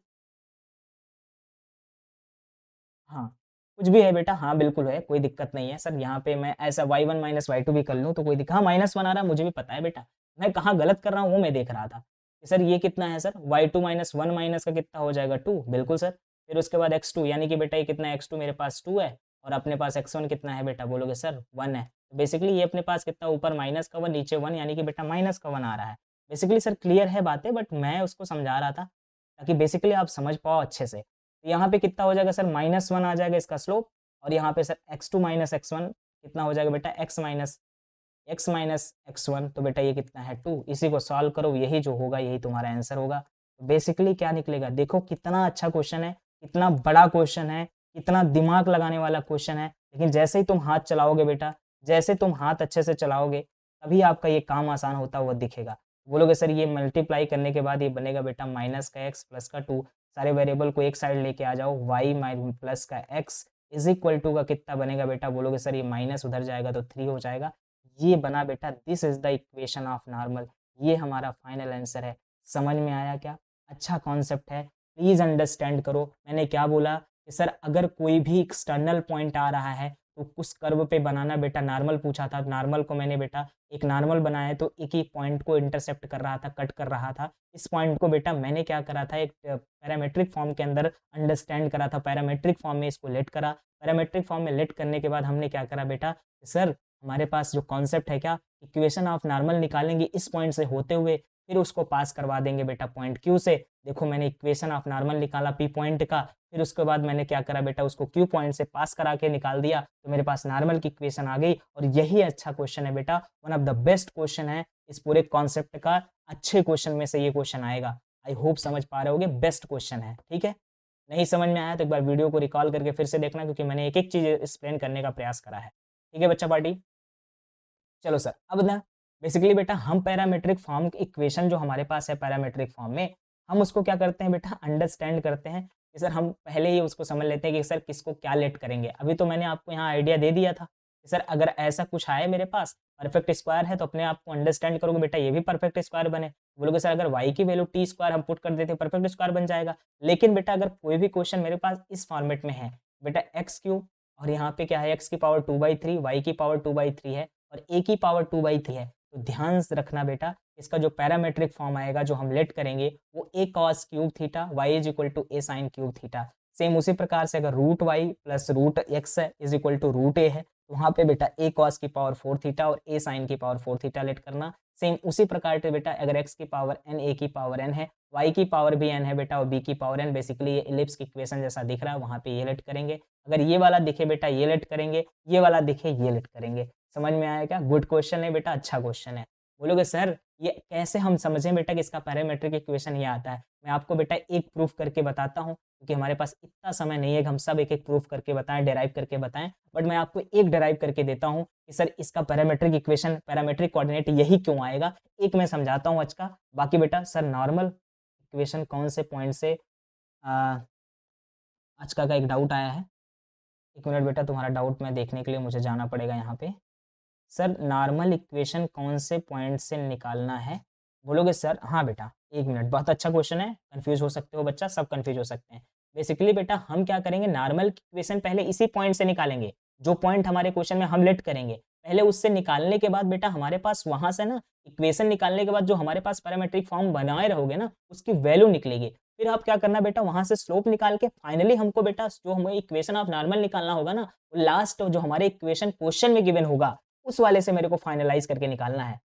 हाँ, कुछ भी है बेटा, हाँ बिल्कुल है, कोई दिक्कत नहीं है सर। यहाँ पे मैं ऐसा y1 माइनस वाई टू भी कर लूँ तो कोई दिक्कत, हाँ -1 आ रहा है, मुझे भी पता है बेटा, मैं कहाँ गलत कर रहा हूँ वो मैं देख रहा था। कि सर ये कितना है सर, y2 माइनस 1 माइनस का कितना हो जाएगा, 2, बिल्कुल सर। फिर उसके बाद x2 यानी कि बेटा ये कितना है, x2 मेरे पास 2 है, और अपने पास x1 कितना है बेटा? बोलोगे सर 1 है। बेसिकली ये अपने पास कितना, ऊपर माइनस का 1 नीचे 1, यानी कि बेटा माइनस का 1 आ रहा है। बेसिकली सर क्लियर है बातें, बट मैं उसको समझा रहा था ताकि बेसिकली आप समझ पाओ अच्छे से। तो यहाँ पे कितना हो जाएगा सर, -1 आ जाएगा इसका स्लोप, और यहाँ पे सर x2 माइनस x1 कितना हो जाएगा बेटा, x माइनस x1, तो बेटा ये कितना है 2। इसी को सॉल्व करो, यही जो होगा यही तुम्हारा आंसर होगा। तो बेसिकली क्या निकलेगा, देखो कितना अच्छा क्वेश्चन है, कितना बड़ा क्वेश्चन है, कितना दिमाग लगाने वाला क्वेश्चन है। लेकिन जैसे ही तुम हाथ चलाओगे बेटा, जैसे तुम हाथ अच्छे से चलाओगे, तभी आपका ये काम आसान होता हुआ दिखेगा। बोलोगे सर ये मल्टीप्लाई करने के बाद ये बनेगा बेटा माइनस का x प्लस का 2। सारे वेरिएबल को एक साइड लेके आ जाओ, y प्लस का x इज इक्वल टू का कितना बनेगा बेटा? बोलोगे सर ये माइनस उधर जाएगा तो 3 हो जाएगा। ये बना बेटा, this is the equation of normal. ये हमारा फाइनल आंसर है। समझ में आया क्या? अच्छा कॉन्सेप्ट है, प्लीज अंडरस्टैंड करो। मैंने क्या बोला कि सर अगर कोई भी एक्सटर्नल पॉइंट आ रहा है तो उस कर्व पे बनाना बेटा नॉर्मल पूछा था, नॉर्मल को मैंने बेटा एक नॉर्मल बनाया तो एक ही पॉइंट को इंटरसेप्ट कर रहा था, कट कर रहा था। इस पॉइंट को बेटा मैंने क्या करा था, एक पैरामेट्रिक फॉर्म के अंदर अंडरस्टैंड करा था, पैरामेट्रिक फॉर्म में इसको लेट करा। पैरामेट्रिक फॉर्म में लेट करने के बाद हमने क्या करा बेटा, सर हमारे पास जो कॉन्सेप्ट है क्या, इक्वेशन ऑफ नॉर्मल निकालेंगे इस पॉइंट से होते हुए, फिर उसको पास करवा देंगे बेटा पॉइंट क्यू से। देखो मैंने इक्वेशन ऑफ नॉर्मल निकाला पी पॉइंट का, फिर उसके बाद मैंने क्या करा बेटा, उसको क्यू पॉइंट से पास करा के निकाल दिया, तो मेरे पास नॉर्मल की इक्वेशन आ गई। और यही अच्छा क्वेश्चन है बेटा, one of the best question है इस पूरे कॉन्सेप्ट का, अच्छे क्वेश्चन में से ये क्वेश्चन आएगा। आई होप समझ पा रहे होगे, बेस्ट क्वेश्चन है, ठीक है। नहीं समझ में आया तो एक बार वीडियो को रिकॉल करके फिर से देखना, क्योंकि मैंने एक एक चीज एक्सप्लेन करने का प्रयास करा है, ठीक है बच्चा पार्टी। चलो सर, अब ना बेसिकली बेटा हम पैरामेट्रिक फॉर्म इक्वेशन जो हमारे पास है पैरामेट्रिक फॉर्म में, हम उसको क्या करते हैं बेटा, अंडरस्टैंड करते हैं कि सर हम पहले ही उसको समझ लेते हैं कि सर किसको क्या लेट करेंगे। अभी तो मैंने आपको यहाँ आइडिया दे दिया था कि सर अगर ऐसा कुछ आए मेरे पास परफेक्ट स्क्वायर है, तो अपने आप को अंडरस्टैंड करोगे बेटा ये भी परफेक्ट स्क्वायर बने। बोलोगे सर अगर वाई की वैल्यू टी स्क्वायर हम पुट कर देते परफेक्ट स्क्वायर बन जाएगा। लेकिन बेटा अगर कोई भी क्वेश्चन मेरे पास इस फॉर्मेट में है बेटा, एक्स क्यूब और यहाँ पे क्या है, एक्स की पावर 2/3, वाई की पावर 2/3 है और ए की पावर 2/3 है, तो ध्यान से रखना बेटा, इसका जो पैरामेट्रिक फॉर्म आएगा जो हम लेट करेंगे वो a cos cube theta y is equal to a sine cube theta. Same उसी प्रकार से अगर root y plus root x is equal to root a है, तो वहाँ पे बेटा ए कॉस की पावर 4 थीटा और ए साइन की पावर 4 थीटा लेट करना। सेम उसी प्रकार से बेटा अगर एक्स की पावर एन, ए की पावर एन है, वाई की पावर भी एन है बेटा और बी की पावर एन, बेसिकली ये इलिप्स की इक्वेशन जैसा दिख रहा है, वहाँ पे ये लेट करेंगे। अगर ये वाला दिखे बेटा ये लेट करेंगे, ये वाला दिखे ये लेट करेंगे। समझ में आया क्या? गुड क्वेश्चन है बेटा, अच्छा क्वेश्चन है। बोलोगे सर ये कैसे हम समझें बेटा कि इसका पैरामेट्रिक इक्वेशन ये आता है? मैं आपको बेटा एक प्रूफ करके बताता हूँ, क्योंकि हमारे पास इतना समय नहीं है कि हम सब एक एक प्रूफ करके बताएं, डेराइव करके बताएं, बट मैं आपको एक डेराइव करके देता हूँ कि सर इसका पैरामेट्रिक इक्वेशन, पैरामेट्रिक कोऑर्डिनेट यही क्यों आएगा। एक मैं समझाता हूँ आज का, बाकी बेटा सर नॉर्मल इक्वेशन कौन से पॉइंट से आज का एक डाउट आया है। एक मिनट बेटा, तुम्हारा डाउट मैं देखने के लिए मुझे जाना पड़ेगा यहाँ पे। सर नॉर्मल इक्वेशन कौन से पॉइंट से निकालना है? बोलोगे सर हाँ बेटा, एक मिनट, बहुत अच्छा क्वेश्चन है, कंफ्यूज हो सकते हो बच्चा, सब कंफ्यूज हो सकते हैं। बेसिकली बेटा हम क्या करेंगे, नॉर्मल इक्वेशन पहले इसी पॉइंट से निकालेंगे, जो पॉइंट हमारे क्वेश्चन में हम लेट करेंगे, पहले उससे निकालने के बाद बेटा हमारे पास वहां से ना इक्वेशन निकालने के बाद जो हमारे पास पैरामेट्रिक फॉर्म बनाए रहोगे ना, उसकी वैल्यू निकलेगी। फिर आप क्या करना बेटा, वहां से स्लोप निकाल के फाइनली हमको बेटा जो हमें इक्वेशन ऑफ नॉर्मल निकालना होगा ना, लास्ट जो हमारे इक्वेशन क्वेश्चन में गिवन होगा उस वाले से मेरे को फाइनलाइज करके निकालना है।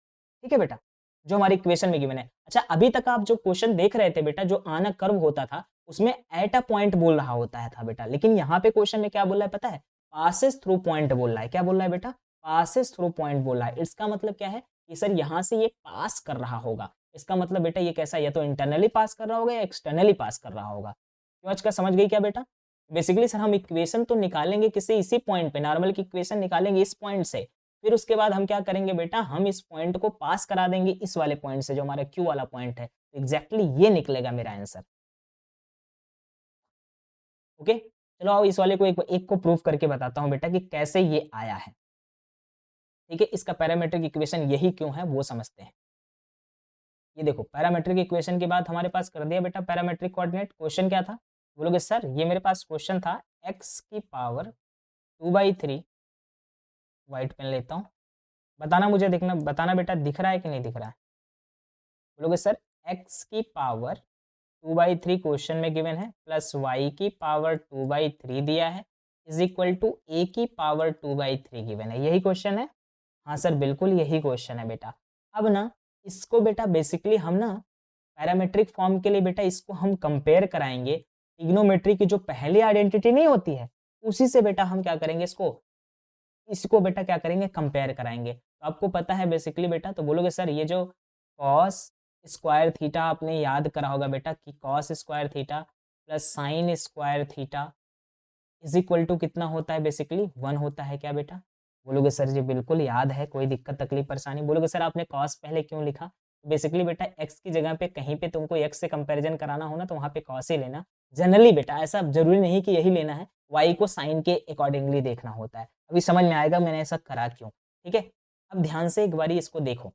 ठीक है बेटा, जो हमारी इक्वेशन में गिवन है। अच्छा अभी तक आप जो क्वेश्चन देख रहे थे बेटा, जो आना कर्व होता था उसमें एट अ पॉइंट बोल रहा होता है था बेटा, लेकिन यहाँ पे क्वेश्चन में क्या बोल रहा है पता है, पासेस थ्रू पॉइंट बोल रहा है। क्या बोल रहा है बेटा, पासेस थ्रू पॉइंट बोल रहा है। इसका मतलब क्या है कि सर यहाँ से ये पास कर रहा होगा, इसका मतलब बेटा ये कैसा, या तो इंटरनली पास कर रहा होगा या एक्सटर्नली पास कर रहा होगा। क्यों आज का समझ गई क्या बेटा? बेसिकली सर हम इक्वेशन तो निकालेंगे किसी इसी पॉइंट पे, नॉर्मल की इक्वेशन निकालेंगे इस पॉइंट से, फिर उसके बाद हम क्या करेंगे बेटा, हम इस पॉइंट को पास करा देंगे इस वाले पॉइंट से जो हमारा क्यू वाला पॉइंट है। एग्जैक्टली ये निकलेगा मेरा आंसर। ओके, चलो आओ इस वाले को एक एक को प्रूव करके बताता हूँ बेटा कि कैसे ये आया है। ठीक है, इसका पैरामेट्रिक इक्वेशन यही क्यों है वो समझते हैं। ये देखो पैरामेट्रिक इक्वेशन के बाद हमारे पास कर दिया बेटा पैरामेट्रिक कोऑर्डिनेट। क्वेश्चन क्या था, बोलोगे सर ये मेरे पास क्वेश्चन था एक्स की पावर 2/3, व्हाइट पेन लेता हूँ, बताना मुझे, देखना बताना बेटा दिख रहा है कि नहीं दिख रहा है। बोलोगे सर एक्स की पावर 2/3 क्वेश्चन में गिवन है, प्लस वाई की पावर 2/3 दिया है, इज इक्वल टू ए की पावर 2/3 गिवन है। यही क्वेश्चन है? हाँ सर बिल्कुल यही क्वेश्चन है बेटा। अब ना इसको बेटा बेसिकली हम ना पैरामेट्रिक फॉर्म के लिए बेटा इसको हम कंपेयर कराएंगे ट्रिग्नोमेट्री की जो पहली आइडेंटिटी नहीं होती है, उसी से बेटा हम क्या करेंगे, इसको बेटा क्या करेंगे, कंपेयर कराएंगे। तो आपको पता है बेसिकली बेटा, तो बोलोगे सर ये जो कॉस स्क्वायर थीटा आपने याद करा होगा बेटा कि cos square theta plus sine square theta is equal to कितना होता है, बेसिकली 1 होता है क्या बेटा? बोलोगे सर जी बिल्कुल याद है, कोई दिक्कत तकलीफ परेशानी? बोलोगे सर आपने कॉस पहले क्यों लिखा? बेसिकली बेटा एक्स की जगह पे कहीं पे तुमको एक्स से कंपैरिजन कराना हो ना, तो वहाँ पे कॉस ही लेना। जनरली बेटा ऐसा जरूरी नहीं कि यही लेना है, वाई को साइन के अकॉर्डिंगली देखना होता है। अभी समझ में आएगा मैंने ऐसा करा क्यों। ठीक है, अब ध्यान से एक बारी इसको देखो।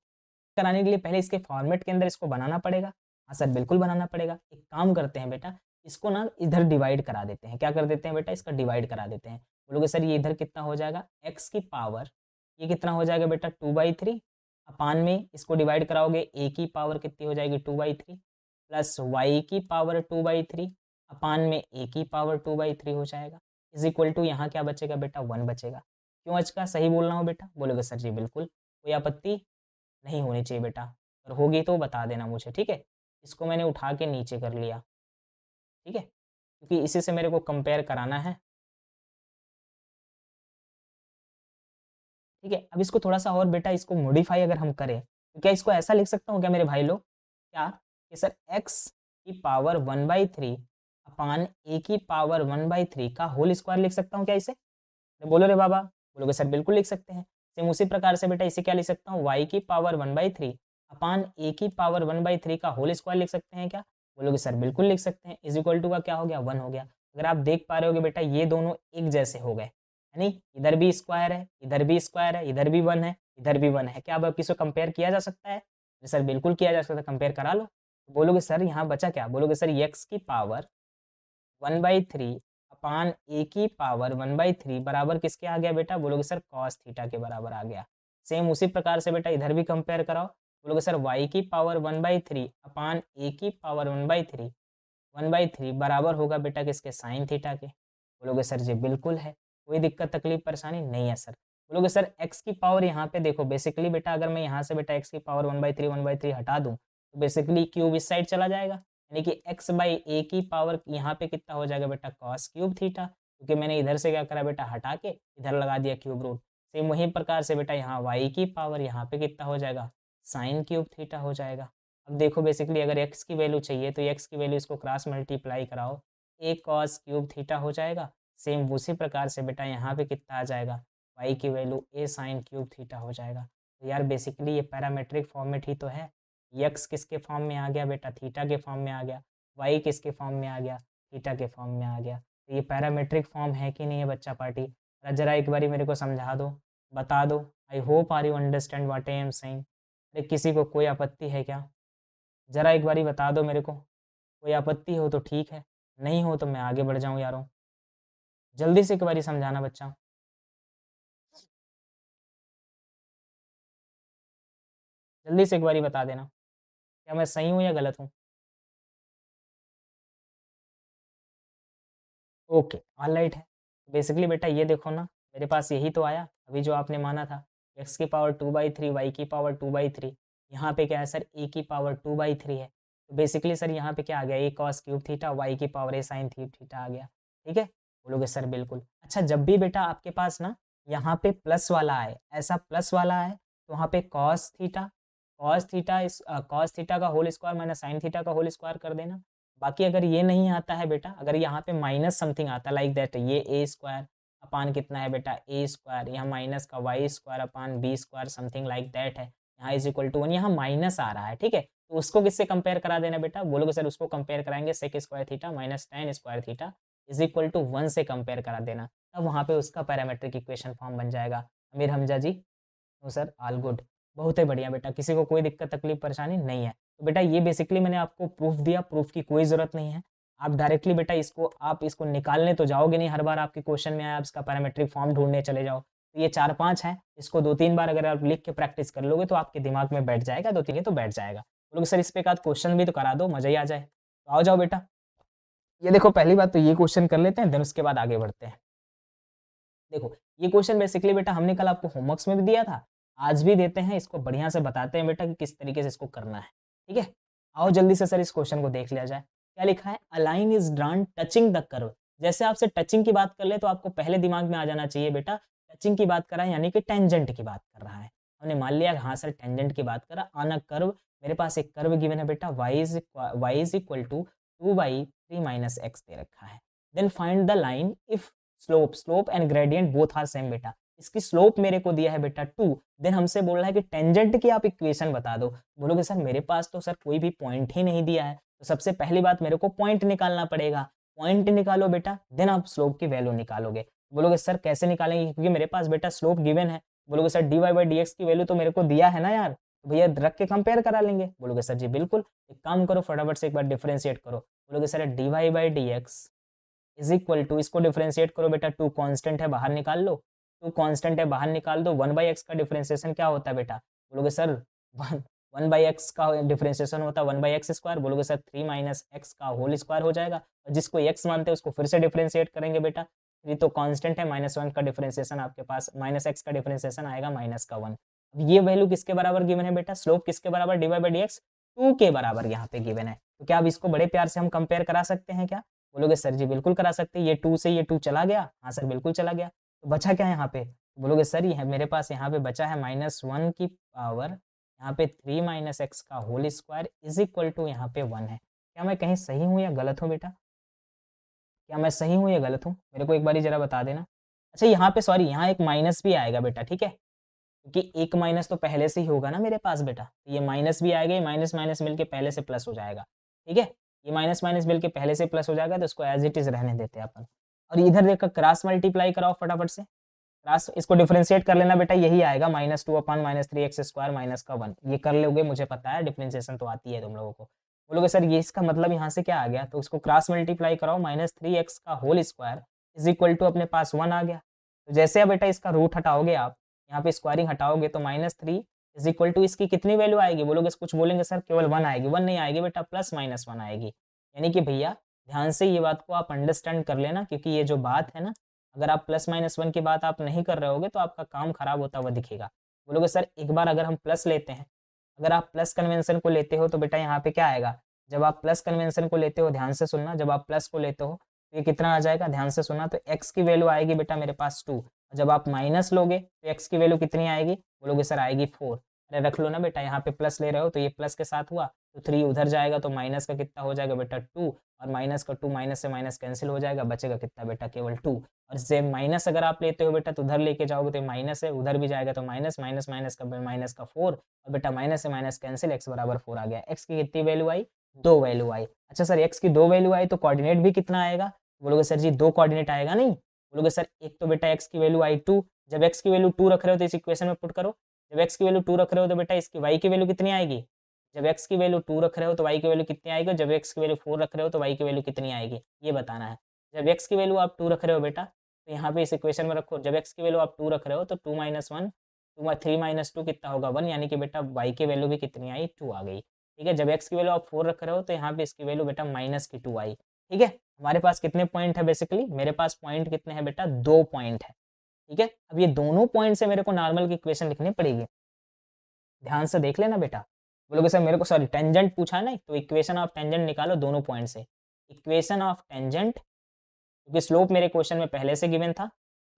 कराने के लिए पहले इसके फॉर्मेट के अंदर इसको बनाना पड़ेगा। हाँ सर बिल्कुल बनाना पड़ेगा। एक काम करते हैं बेटा, इसको ना इधर डिवाइड करा देते हैं। क्या कर देते हैं बेटा, इसका डिवाइड करा देते हैं। बोलोगे सर ये इधर कितना हो जाएगा, x की पावर, ये कितना हो जाएगा बेटा 2/3, अपान में इसको डिवाइड कराओगे a की पावर कितनी हो जाएगी 2/3 प्लस y की पावर 2/3 अपान में a की पावर 2/3 हो जाएगा, इज इक्वल टू यहाँ क्या बचेगा बेटा 1 बचेगा। क्यों का सही बोल रहा हूँ बेटा, बोलोगे सर जी बिल्कुल, कोई आपत्ति नहीं होनी चाहिए बेटा, और होगी तो बता देना मुझे, ठीक है। इसको मैंने उठा के नीचे कर लिया, ठीक है, क्योंकि इसी से मेरे को कंपेयर कराना है, ठीक है। अब इसको थोड़ा सा और बेटा इसको मॉडिफाई अगर हम करें तो क्या इसको ऐसा लिख सकता हूँ क्या मेरे भाई लोग, क्या कि सर x की पावर 1/3 अपान a की पावर 1/3 का होल स्क्वायर लिख सकता हूँ क्या इसे, अरे बोलो रे बाबा, बोलोगे सर बिल्कुल लिख सकते हैं। सेम उसी प्रकार से बेटा इसे क्या लिख सकता हूँ, y की पावर 1/3 अपान a की पावर 1/3 का होल स्क्वायर लिख सकते हैं क्या, बोलोगे सर बिल्कुल लिख सकते हैं। इज इक्वल टू का क्या हो गया 1 हो गया। अगर आप देख पा रहे होगे बेटा ये दोनों एक जैसे हो गए, यानी इधर भी स्क्वायर है, इधर भी स्क्वायर है, इधर भी 1 है, इधर भी 1 है, क्या अब किसी को कंपेयर किया जा सकता है, सर बिल्कुल किया जा सकता है, कंपेयर करा लो। बोलोगे सर यहाँ बचा क्या, बोलोगे सर x की पावर 1/3 अपान a की पावर 1/3 बराबर किसके आ गया बेटा, बोलोगे सर cos थीटा के बराबर आ गया। सेम उसी प्रकार से बेटा इधर भी कंपेयर कराओ, बोलोगे सर y की पावर 1/3 अपान a की पावर 1/3 बराबर होगा बेटा किसके, साइन थीटा के। बोलोगे सर जी बिल्कुल है, कोई दिक्कत तकलीफ परेशानी नहीं है सर। बोलोगे सर x की पावर यहाँ पे देखो, बेसिकली बेटा अगर मैं यहाँ से बेटा x की पावर 1/3 हटा दूँ तो बेसिकली क्यूब इस साइड चला जाएगा, यानी कि x/a की पावर यहाँ पे कितना हो जाएगा बेटा cos क्यूब थीटा, क्योंकि मैंने इधर से क्या करा बेटा हटा के इधर लगा दिया क्यूब रूट। सेम वही प्रकार से बेटा यहाँ y की पावर यहाँ पे कितना हो जाएगा, साइन क्यूब थीटा हो जाएगा। अब देखो बेसिकली अगर x की वैल्यू चाहिए तो x की वैल्यू इसको क्रॉस मल्टीप्लाई कराओ, a cos क्यूब थीटा हो जाएगा। सेम उसी प्रकार से बेटा यहाँ पे कितना आ जाएगा, y की value a sine cube theta हो जाएगा। तो यार बेसिकली ये पैरामेट्रिक फॉर्मेट ही तो है, x किसके फॉर्म में आ गया बेटा, थीटा के फॉर्म में आ गया, y किसके फॉर्म में आ गया, थीटा के फॉर्म में आ गया। तो ये पैरामेट्रिक फॉर्म है कि नहीं है बच्चा पार्टी, ज़रा एक बारी मेरे को समझा दो, बता दो। I hope are you understand what I am saying. अरे किसी को कोई आपत्ति है क्या, ज़रा एक बारी बता दो मेरे को, कोई आपत्ति हो तो ठीक है, नहीं हो तो मैं आगे बढ़ जाऊँ यारों। जल्दी से एक बारी समझाना बच्चा, जल्दी से एक बारी बता देना, क्या मैं सही हूँ या गलत हूँ। ओके ऑलराइट है। बेसिकली बेटा ये देखो ना, मेरे पास यही तो आया अभी जो आपने माना था, x की पावर 2/3 y की पावर 2/3, यहाँ पे क्या है सर a की पावर 2/3 है। तो बेसिकली सर यहाँ पे क्या आ गया, a cos cube theta, y की power a sine cube theta आ गया, ठीक है। बोलोगे सर बिल्कुल। अच्छा जब भी बेटा आपके पास ना यहाँ पे प्लस वाला आए, ऐसा प्लस वाला आए तो वहाँ पे cos थीटा का whole square minus sine theta का होल स्क्वायर कर देना। बाकी अगर ये नहीं आता है बेटा, अगर यहाँ पे माइनस समथिंग आता है लाइक दैट, ये ए स्क्वायर अपान कितना है बेटा ए स्क्वायर, यहाँ माइनस का y square upon b square something like that है, यहाँ इज इक्वल टू 1, यहाँ माइनस आ रहा है, ठीक है। तो उसको किससे कंपेयर करा देना बेटा, बोलोगे सर उसको कंपेयर कराएंगे sec square theta minus tan square theta is equal to 1 से कंपेयर करा देना, तब वहाँ पे उसका पैरामेट्रिक इक्वेशन फॉर्म बन जाएगा। अमीर हमजा जी, नो सर ऑल गुड, बहुत ही बढ़िया बेटा, किसी को कोई दिक्कत तकलीफ परेशानी नहीं है। तो बेटा ये बेसिकली मैंने आपको प्रूफ दिया, प्रूफ की कोई ज़रूरत नहीं है, आप डायरेक्टली बेटा इसको आप इसको निकालने तो जाओगे नहीं, हर बार आपके क्वेश्चन में आया आप इसका पैरामेट्रिक फॉर्म ढूंढने चले जाओ। तो ये 4-5 हैं, इसको 2-3 बार अगर आप लिख के प्रैक्टिस कर लोगे तो आपके दिमाग में बैठ जाएगा, 2-3 तो बैठ जाएगा। बोलोगे सर इस पे एक आध क्वेश्चन भी तो करा दो, मज़ा ही आ जाए। तो आओ जाओ बेटा, ये देखो पहली बात तो ये क्वेश्चन कर लेते हैं, देन उसके बाद आगे बढ़ते हैं। देखो ये क्वेश्चन बेसिकली बेटा हमने कल आपको होमवर्क्स में भी दिया था, आज भी देते हैं, इसको बढ़िया से बताते हैं बेटा कि किस तरीके से इसको करना है, ठीक है। आओ जल्दी से सर इस क्वेश्चन को देख लिया जाए। क्या लिखा है, a line is drawn touching the curve. जैसे आपसे टचिंग की बात कर ले तो आपको पहले दिमाग में आ जाना चाहिए बेटा, टचिंग की बात कर रहा है यानी कि टेंजेंट की बात कर रहा है। हमने मान लिया हाँ सर टेंजेंट की बात कर रहा, ऑन अ कर्व, मेरे पास एक कर्व गिवन है बेटा, y is equal to 2/3 minus x दे रखा है। Then find the line if slope and gradient both are same बेटा, इसकी स्लोप मेरे को दिया है बेटा 2, देन हमसे बोल रहा है कि टेंजेंट की आप इक्वेशन बता दो। बोलोगे सर मेरे पास तो सर कोई भी पॉइंट ही नहीं दिया है, तो सबसे पहली बात मेरे को पॉइंट निकालना पड़ेगा। पॉइंट निकालो बेटा, देन आप स्लोप की वैल्यू निकालोगे। बोलोगे सर कैसे निकालेंगे, क्योंकि मेरे पास बेटा स्लोप गिवन है। बोलोगे सर dy/dx की वैल्यू तो मेरे को दिया है ना यार, तो भैया रख के कंपेयर करा लेंगे। बोलोगे सर जी बिल्कुल, एक काम करो फटाफट से एक बार डिफरेंशिएट करो। बोलोगे sir dy/dx is equal to, इसको डिफरेंशिएट करो बेटा, 2 कांस्टेंट है बाहर निकाल लो, 2 कांस्टेंट है बाहर निकाल दो, 1/x का डिफरेंशिएशन क्या होता है बेटा? बोलोगे सर 1/x का डिफरेंशिएशन होता है 1/x², बोलोगे सर 3 माइनस एक्स का होल स्क्वायर हो जाएगा, और जिसको x मानते हैं उसको फिर से डिफरेंशिएट करेंगे बेटा, ये तो कांस्टेंट है, -1 का डिफरेंशिएशन आपके पास, -x का डिफरेंशिएशन आएगा -1। अब ये वैल्यू किसके बराबर गिवन है बेटा? स्लोप किसके बराबर? dy/dx 2 के बराबर यहाँ पे गिवन है। तो क्या अब इसको बड़े प्यार से हम कंपेयर करा सकते हैं क्या? बोलोगे सर जी बिल्कुल करा सकते हैं, ये 2 से ये 2 चला गया, हाँ सर बिल्कुल चला गया, तो बचा क्या यहाँ पे? बोलोगे सर ये मेरे पास यहाँ पे बचा है -1 की पावर यहाँ पे 3 माइनस एक्स का whole square is equal to यहाँ पे 1 है। क्या मैं कहीं सही हूँ या गलत हूँ बेटा? क्या मैं सही हूँ या गलत हूँ? मेरे को एक बारी जरा बता देना। अच्छा यहाँ पे सॉरी, यहाँ एक माइनस भी आएगा बेटा, ठीक है, क्योंकि एक माइनस तो पहले से ही होगा ना मेरे पास बेटा, ये माइनस भी आएगा, ये माइनस माइनस मिलके पहले से प्लस हो जाएगा, ठीक है, ये माइनस माइनस मिलके पहले से प्लस हो जाएगा, तो इसको एज इट इज रहने देते हैं अपन। और इधर देखकर क्रॉस मल्टीप्लाई कराओ फटाफट से, क्रॉस इसको डिफरेंशिएट कर लेना बेटा, यही आएगा -2/-3x² -1, ये कर लोगे, मुझे पता है डिफरेंशिएशन तो आती है तुम लोगों को। बोलोगे सर ये इसका मतलब यहाँ से क्या आ गया? तो इसको क्रॉस मल्टीप्लाई कराओ, -3x का whole square is equal to अपने पास 1 आ गया। तो जैसे अब बेटा इसका रूट हटाओगे आप, यहाँ पे स्क्वायरिंग हटाओगे तो -3 इज इक्वल टू इसकी कितनी वैल्यू आएगी? बोलोगे कुछ बोलेंगे सर केवल 1 आएगी, 1 नहीं आएगी बेटा, +-1 आएगी। यानी कि भैया ध्यान से ये बात को आप अंडरस्टैंड कर लेना, क्योंकि ये जो बात है ना, अगर आप +-1 की बात आप नहीं कर रहे होगे तो आपका काम खराब होता हुआ दिखेगा। बोलोगे सर एक बार अगर हम प्लस लेते हैं, अगर आप प्लस कन्वेंशन को लेते हो तो बेटा यहाँ पे क्या आएगा? जब आप प्लस कन्वेंशन को लेते हो, ध्यान से सुनना, जब आप प्लस को लेते हो तो ये कितना आ जाएगा? ध्यान से सुनना, तो x की वैल्यू आएगी बेटा मेरे पास 2, जब आप माइनस लोगे तो x की वैल्यू कितनी आएगी? बोलोगे सर आएगी 4। अरे रख लो ना बेटा, यहाँ पे प्लस ले रहे हो तो ये प्लस के साथ हुआ, तो 3 उधर जाएगा तो माइनस का कितना हो जाएगा बेटा 2, और माइनस का 2 माइनस से माइनस कैंसिल हो जाएगा, बचेगा कितना बेटा? केवल 2। और सेम माइनस अगर आप लेते हो बेटा तो उधर लेके जाओगे तो माइनस है, उधर भी जाएगा तो माइनस, माइनस माइनस का माइनस का 4, और बेटा माइनस से माइनस कैंसिल, x बराबर 4 आ गया। x की कितनी वैल्यू आई? 2 वैल्यू आई। अच्छा सर x की 2 वैल्यू आई तो कोऑर्डिनेट भी कितना आएगा? बोलोगे सर जी 2 कोऑर्डिनेट आएगा नहीं, बोलोगे सर एक तो बेटा x की वैल्यू आई 2, जब x की वैल्यू 2 रख रहे हो तो इस इक्वेशन में पुट करो, जब x की वैल्यू 2 रख रहे हो तो बेटा इसकी y की वैल्यू कितनी आएगी? जब x की वैल्यू 2 रख रहे हो तो y की वैल्यू कितनी आएगी? जब x की वैल्यू 4 रख रहे हो तो y की वैल्यू कितनी आएगी? ये बताना है। जब x की वैल्यू आप 2 रख रहे हो बेटा, तो यहाँ पे इस इक्वेशन में रखो, जब x की वैल्यू आप 2 रख रहे हो तो 2 माइनस 1, 3 माइनस 2 कितना होगा 1, यानी कि बेटा y की वैल्यू भी कितनी आई? 2 आ गई। ठीक है, जब x की वैल्यू आप 4 रख रहे हो तो यहाँ पे इसकी वैल्यू बेटा माइनस की 2 आई। ठीक है, हमारे पास कितने पॉइंट है? बेसिकली मेरे पास पॉइंट कितने हैं बेटा? 2 पॉइंट है। ठीक है, अब ये दोनों पॉइंट से मेरे को नॉर्मल की इक्वेशन लिखनी पड़ेगी, ध्यान से देख लेना बेटा। बोलोगे सर मेरे को सॉरी टेंजेंट पूछा है ना, तो इक्वेशन ऑफ टेंजेंट निकालो दोनों पॉइंट से। इक्वेशन ऑफ टेंजेंट, क्योंकि स्लोप मेरे क्वेश्चन में पहले से गिवन था,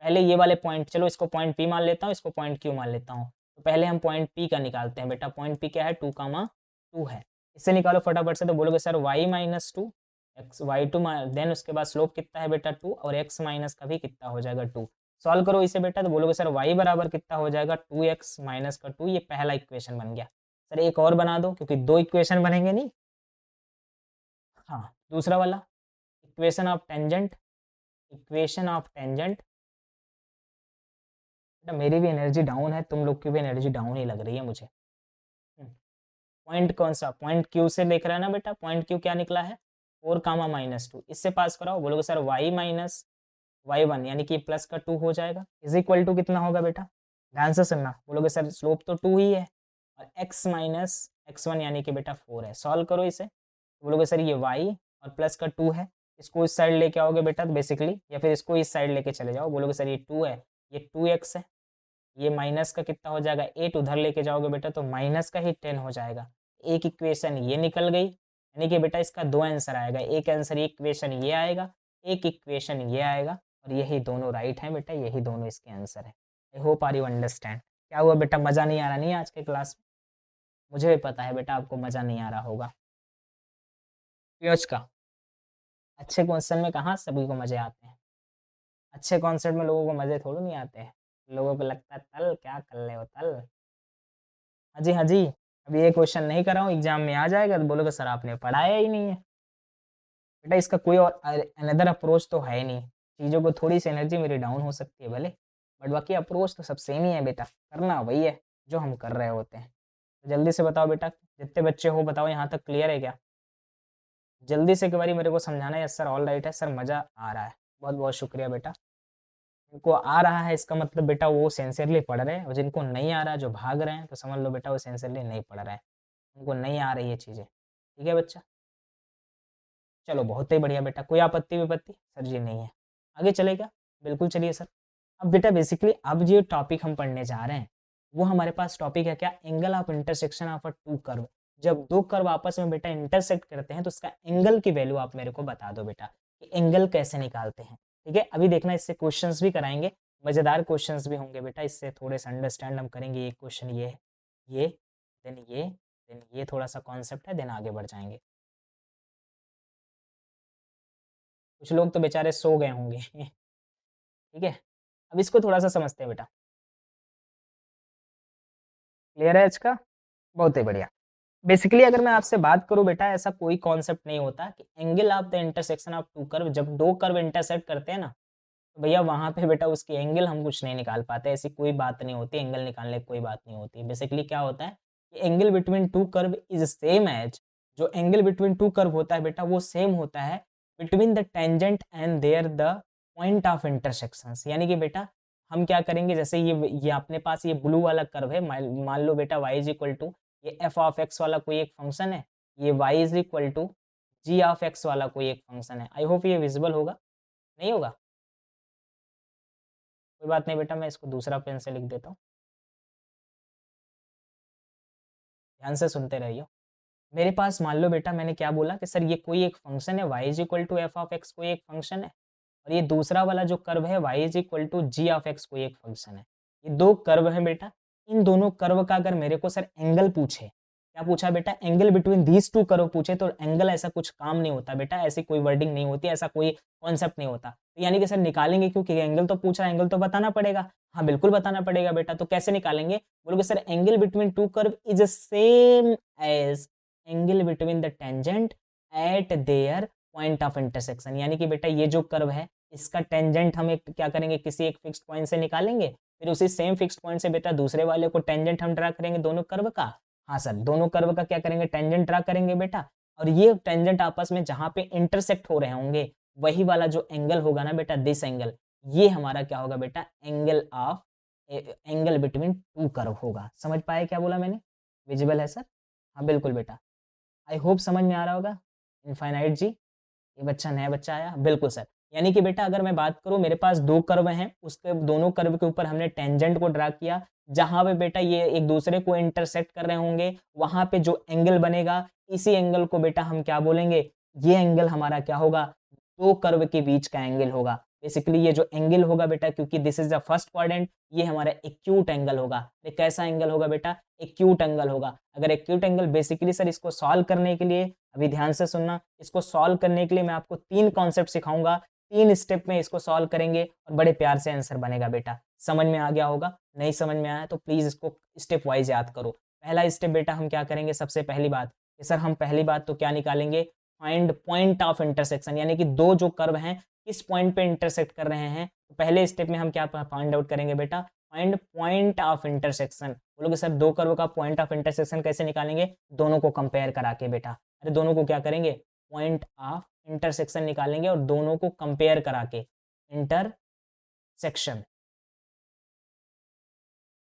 पहले ये वाले पॉइंट, चलो इसको पॉइंट पी मान लेता हूँ, इसको पॉइंट क्यू मान लेता हूँ, तो पहले हम पॉइंट पी का निकालते हैं बेटा। पॉइंट पी क्या है? 2, है, इससे निकालो फटाफट से। तो बोलोगे sir y-2 x y2, then उसके बाद स्लोप कितना है बेटा 2, और x माइनस का भी कितना हो जाएगा 2। सॉल्व करो इसे बेटा, तो बोलोगे सर y बराबर कितना हो जाएगा 2x माइनस का 2, ये पहला इक्वेशन बन गया। सर एक और बना दो, क्योंकि 2 इक्वेशन बनेंगे नहीं। हाँ, दूसरा वाला equation of tangent, equation of tangent. बेटा मेरी भी एनर्जी डाउन है, तुम लोग की भी एनर्जी डाउन ही लग रही है मुझे। पॉइंट कौन सा? पॉइंट क्यू से देख रहा है ना बेटा, पॉइंट क्यू क्या निकला है? 4, -2, इससे पास कराओ। बोलोगे सर y माइनस y1 यानी कि प्लस का 2 हो जाएगा, इज इक्वल टू कितना होगा बेटा? ध्यान से सुनना। बोलोगे सर स्लोप तो 2 ही है, और x माइनस x1 यानी कि बेटा 4 है। सॉल्व करो इसे, बोलोगे सर ये y और प्लस का 2 है, इसको इस साइड लेके आओगे बेटा बेसिकली, या फिर इसको इस साइड लेके चले जाओ। बोलोगे सर ये 2 है, ये 2x है, ये माइनस का कितना हो जाएगा 8, उधर लेके जाओगे बेटा तो माइनस का ही 10 हो जाएगा। एक इक्वेशन ये निकल गई, यानी कि बेटा इसका 2 आंसर आएगा, एक आंसर इक्वेशन ये आएगा, एक इक्वेशन ये आएगा, और यही दोनों राइट हैं बेटा, यही दोनों इसके आंसर है। I hope are you understand. क्या हुआ बेटा, मज़ा नहीं आ रहा नहीं आज के क्लास में? मुझे भी पता है बेटा आपको मज़ा नहीं आ रहा होगा। प्योज का अच्छे क्वेश्चन में कहाँ सभी को मज़े आते हैं, अच्छे कॉन्सेप्ट में लोगों को मज़े थोड़ी नहीं आते हैं, लोगों को लगता है तल क्या कर रहे हो तल। हाँ जी, हाँ जी, अभी ये क्वेश्चन नहीं कराऊँ एग्जाम में आ जाएगा तो बोलोगे सर आपने पढ़ाया ही नहीं है। बेटा इसका कोई और अनदर अप्रोच तो है नहीं, चीज़ों को थोड़ी सी एनर्जी मेरी डाउन हो सकती है भले, बट बाकी अप्रोच तो सब सेम ही है बेटा, करना वही है जो हम कर रहे होते हैं। तो जल्दी से बताओ बेटा, जितने बच्चे हो बताओ यहाँ तक क्लियर है क्या? जल्दी से एक बारी मेरे को समझाना। यस सर, ऑल राइट है सर, मज़ा आ रहा है। बहुत बहुत शुक्रिया बेटा। जिनको आ रहा है इसका मतलब बेटा वो सिंसियरली पढ़ रहे हैं, और जिनको नहीं आ रहा है, जो भाग रहे हैं, तो समझ लो बेटा वो सिंसियरली नहीं पढ़ रहे हैं, उनको नहीं आ रही है चीज़ें। ठीक है बच्चा, चलो बहुत ही बढ़िया बेटा। कोई आपत्ति विपत्ति? सर जी नहीं है। आगे चले क्या? बिल्कुल चलिए सर। अब बेटा बेसिकली अब जो टॉपिक हम पढ़ने जा रहे हैं वो हमारे पास टॉपिक है क्या? Angle of intersection of a two curve. जब दो कर्व आपस में बेटा इंटरसेक्ट करते हैं तो उसका एंगल की वैल्यू आप मेरे को बता दो बेटा कि एंगल कैसे निकालते हैं। ठीक है, अभी देखना इससे क्वेश्चंस भी कराएंगे, मजेदार क्वेश्चंस भी होंगे बेटा, इससे थोड़े से अंडरस्टैंड हम करेंगे। ये क्वेश्चन ये है, ये देन ये थोड़ा सा कॉन्सेप्ट है, देन आगे बढ़ जाएंगे। कुछ लोग तो बेचारे सो गए होंगे ठीक है, अब इसको थोड़ा सा समझते हैं बेटा। क्लियर है इसका? बहुत ही बढ़िया। बेसिकली अगर मैं आपसे बात करूं बेटा, ऐसा कोई कॉन्सेप्ट नहीं होता कि angle of the intersection of two curve, जब दो कर्व इंटरसेक्ट करते हैं ना, तो भैया वहां पे बेटा उसकी एंगल हम कुछ नहीं निकाल पाते। ऐसी कोई बात नहीं होती, एंगल निकालने की कोई बात नहीं होती। बेसिकली क्या होता है कि angle between two curve is same as, जो एंगल बिटवीन टू कर्व होता है बेटा वो सेम होता है between the tangent and there the point of intersection. यानी कि बेटा हम क्या करेंगे, जैसे ये अपने पास ये ब्लू वाला कर्व है, मान लो बेटा y इज इक्वल टू ये एफ ऑफ एक्स वाला कोई एक फंक्शन है, ये y is equal to g of x वाला कोई एक फंक्शन है। आई होप ये विजिबल होगा, नहीं होगा? कोई बात नहीं बेटा, मैं इसको दूसरा पेन से लिख देता हूँ, ध्यान से सुनते रहिए। मेरे पास मान लो बेटा मैंने क्या बोला कि सर ये कोई एक फंक्शन है y is equal to f of x कोई एक फंक्शन है, और ये दूसरा वाला जो कर्व है y is equal to g of x कोई एक फंक्शन है। ये दो कर्व है बेटा, इन दोनों कर्व का अगर मेरे को सर एंगल पूछे, क्या पूछा बेटा? Angle between these two curve पूछे, तो एंगल ऐसा कुछ काम नहीं होता बेटा, ऐसी कोई वर्डिंग नहीं होती, ऐसा कोई कॉन्सेप्ट नहीं होता। तो यानी कि सर निकालेंगे, क्योंकि एंगल तो पूछ रहा है, एंगल तो बताना पड़ेगा। हाँ बिल्कुल बताना पड़ेगा बेटा, तो कैसे निकालेंगे? बोलोगे sir angle between two curve is same as angle between the tangent at their point of intersection. यानी कि बेटा ये जो कर्व है इसका टेंजेंट हम एक क्या करेंगे, किसी एक फिक्स्ड पॉइंट से निकालेंगे, फिर उसी सेम फिक्स्ड पॉइंट से बेटा दूसरे वाले को टेंजेंट हम ड्रा करेंगे दोनों कर्व का। हाँ सर, दोनों कर्व का क्या करेंगे, टेंजेंट ड्रा करेंगे बेटा, और ये टेंजेंट आपस में जहां पे इंटरसेक्ट हो रहे होंगे वही वाला जो एंगल होगा ना बेटा, दिस एंगल, ये हमारा क्या होगा बेटा, एंगल बिटवीन टू कर्व होगा। समझ पाए क्या बोला मैंने? विजिबल है सर? हाँ बिल्कुल बेटा, आई होप समझ में आ रहा होगा। इनफाइनाइट जी, ये बच्चा नया बच्चा आया, बिल्कुल सर। यानी कि बेटा अगर मैं बात करूं, मेरे पास दो कर्व हैं, उसके दोनों कर्व के ऊपर हमने टेंजेंट को ड्रा किया, जहां पे बेटा ये एक दूसरे को इंटरसेक्ट कर रहे होंगे, वहां पे जो एंगल बनेगा, इसी एंगल को बेटा हम क्या बोलेंगे, ये एंगल हमारा क्या होगा, दो कर्व के बीच का एंगल होगा। बेसिकली ये जो एंगल होगा बेटा, क्योंकि this is the first quadrant, ये हमारा एक्यूट एंगल होगा। ये कैसा एंगल होगा बेटा? एक्यूट एंगल होगा। अगर एक्यूट एंगल, बेसिकली सर इसको सॉल्व करने के लिए, अभी ध्यान से सुनना, इसको सॉल्व करने के लिए मैं आपको तीन कॉन्सेप्ट सिखाऊंगा, तीन स्टेप में इसको सॉल्व करेंगे और बड़े प्यार से आंसर बनेगा बेटा। समझ में आ गया होगा? नहीं समझ में आया तो प्लीज इसको स्टेप वाइज याद करो। पहला स्टेप बेटा हम क्या करेंगे, सबसे पहली बात कि सर हम पहली बात तो क्या निकालेंगे, फाइंड पॉइंट ऑफ इंटरसेक्शन, यानी कि दो जो कर्व हैं किस पॉइंट पे इंटरसेक्ट कर रहे हैं। तो पहले स्टेप में हम क्या फाइंड आउट करेंगे बेटा, फाइंड पॉइंट ऑफ इंटरसेक्शन। बोलोगे सर दो कर्व का पॉइंट ऑफ इंटरसेक्शन कैसे निकालेंगे? दोनों को कंपेयर करा के बेटा। अरे दोनों को क्या करेंगे, पॉइंट ऑफ इंटरसेक्शन निकालेंगे और दोनों को कंपेयर करा के, इंटरसेक्शन।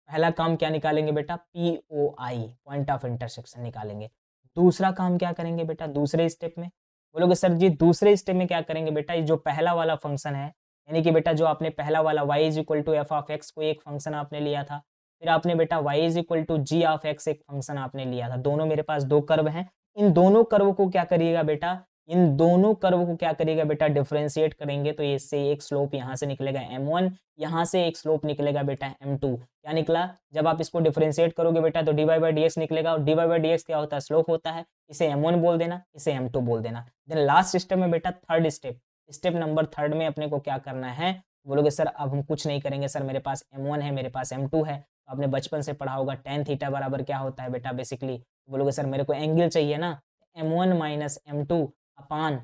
पहला काम क्या निकालेंगे बेटा, POI, पॉइंट ऑफ इंटरसेक्शन निकालेंगे। दूसरा काम क्या करेंगे बेटा, दूसरे स्टेप में? बोलोगे सर जी दूसरे स्टेप में क्या करेंगे बेटा, ये जो पहला वाला फंक्शन है, यानी कि बेटा जो आपने पहला वाला y is equal to f of x को एक फंक्शन आपने लिया था, फिर आपने बेटा y is equal to g of x एक फंक्शन आपने लिया था। दोनों मेरे पास दो कर्व हैं, इन दोनों कर्व को क्या करिएगा बेटा, इन दोनों कर्व को क्या करिएगा बेटा, डिफरेंशिएट करेंगे। तो इससे एक स्लोप यहाँ से निकलेगा m1, यहाँ से एक स्लोप निकलेगा बेटा m2। क्या निकला, जब आप इसको डिफरेंशिएट करोगे बेटा तो d y by d x निकलेगा, और d y by d x क्या होता है, स्लोप होता है। इसे m1 बोल देना, इसे m2 बोल देना। देन लास्ट स्टेप में बेटा third step, step number third में अपने को क्या करना है, बोलोगे सर अब हम कुछ नहीं करेंगे सर, मेरे पास m1 है, मेरे पास m2 है। तो आपने बचपन से पढ़ा होगा टेन थीटा बराबर क्या होता है बेटा, बेसिकली बोलोगे सर मेरे को एंगल चाहिए ना, m1 माइनस m2 अपान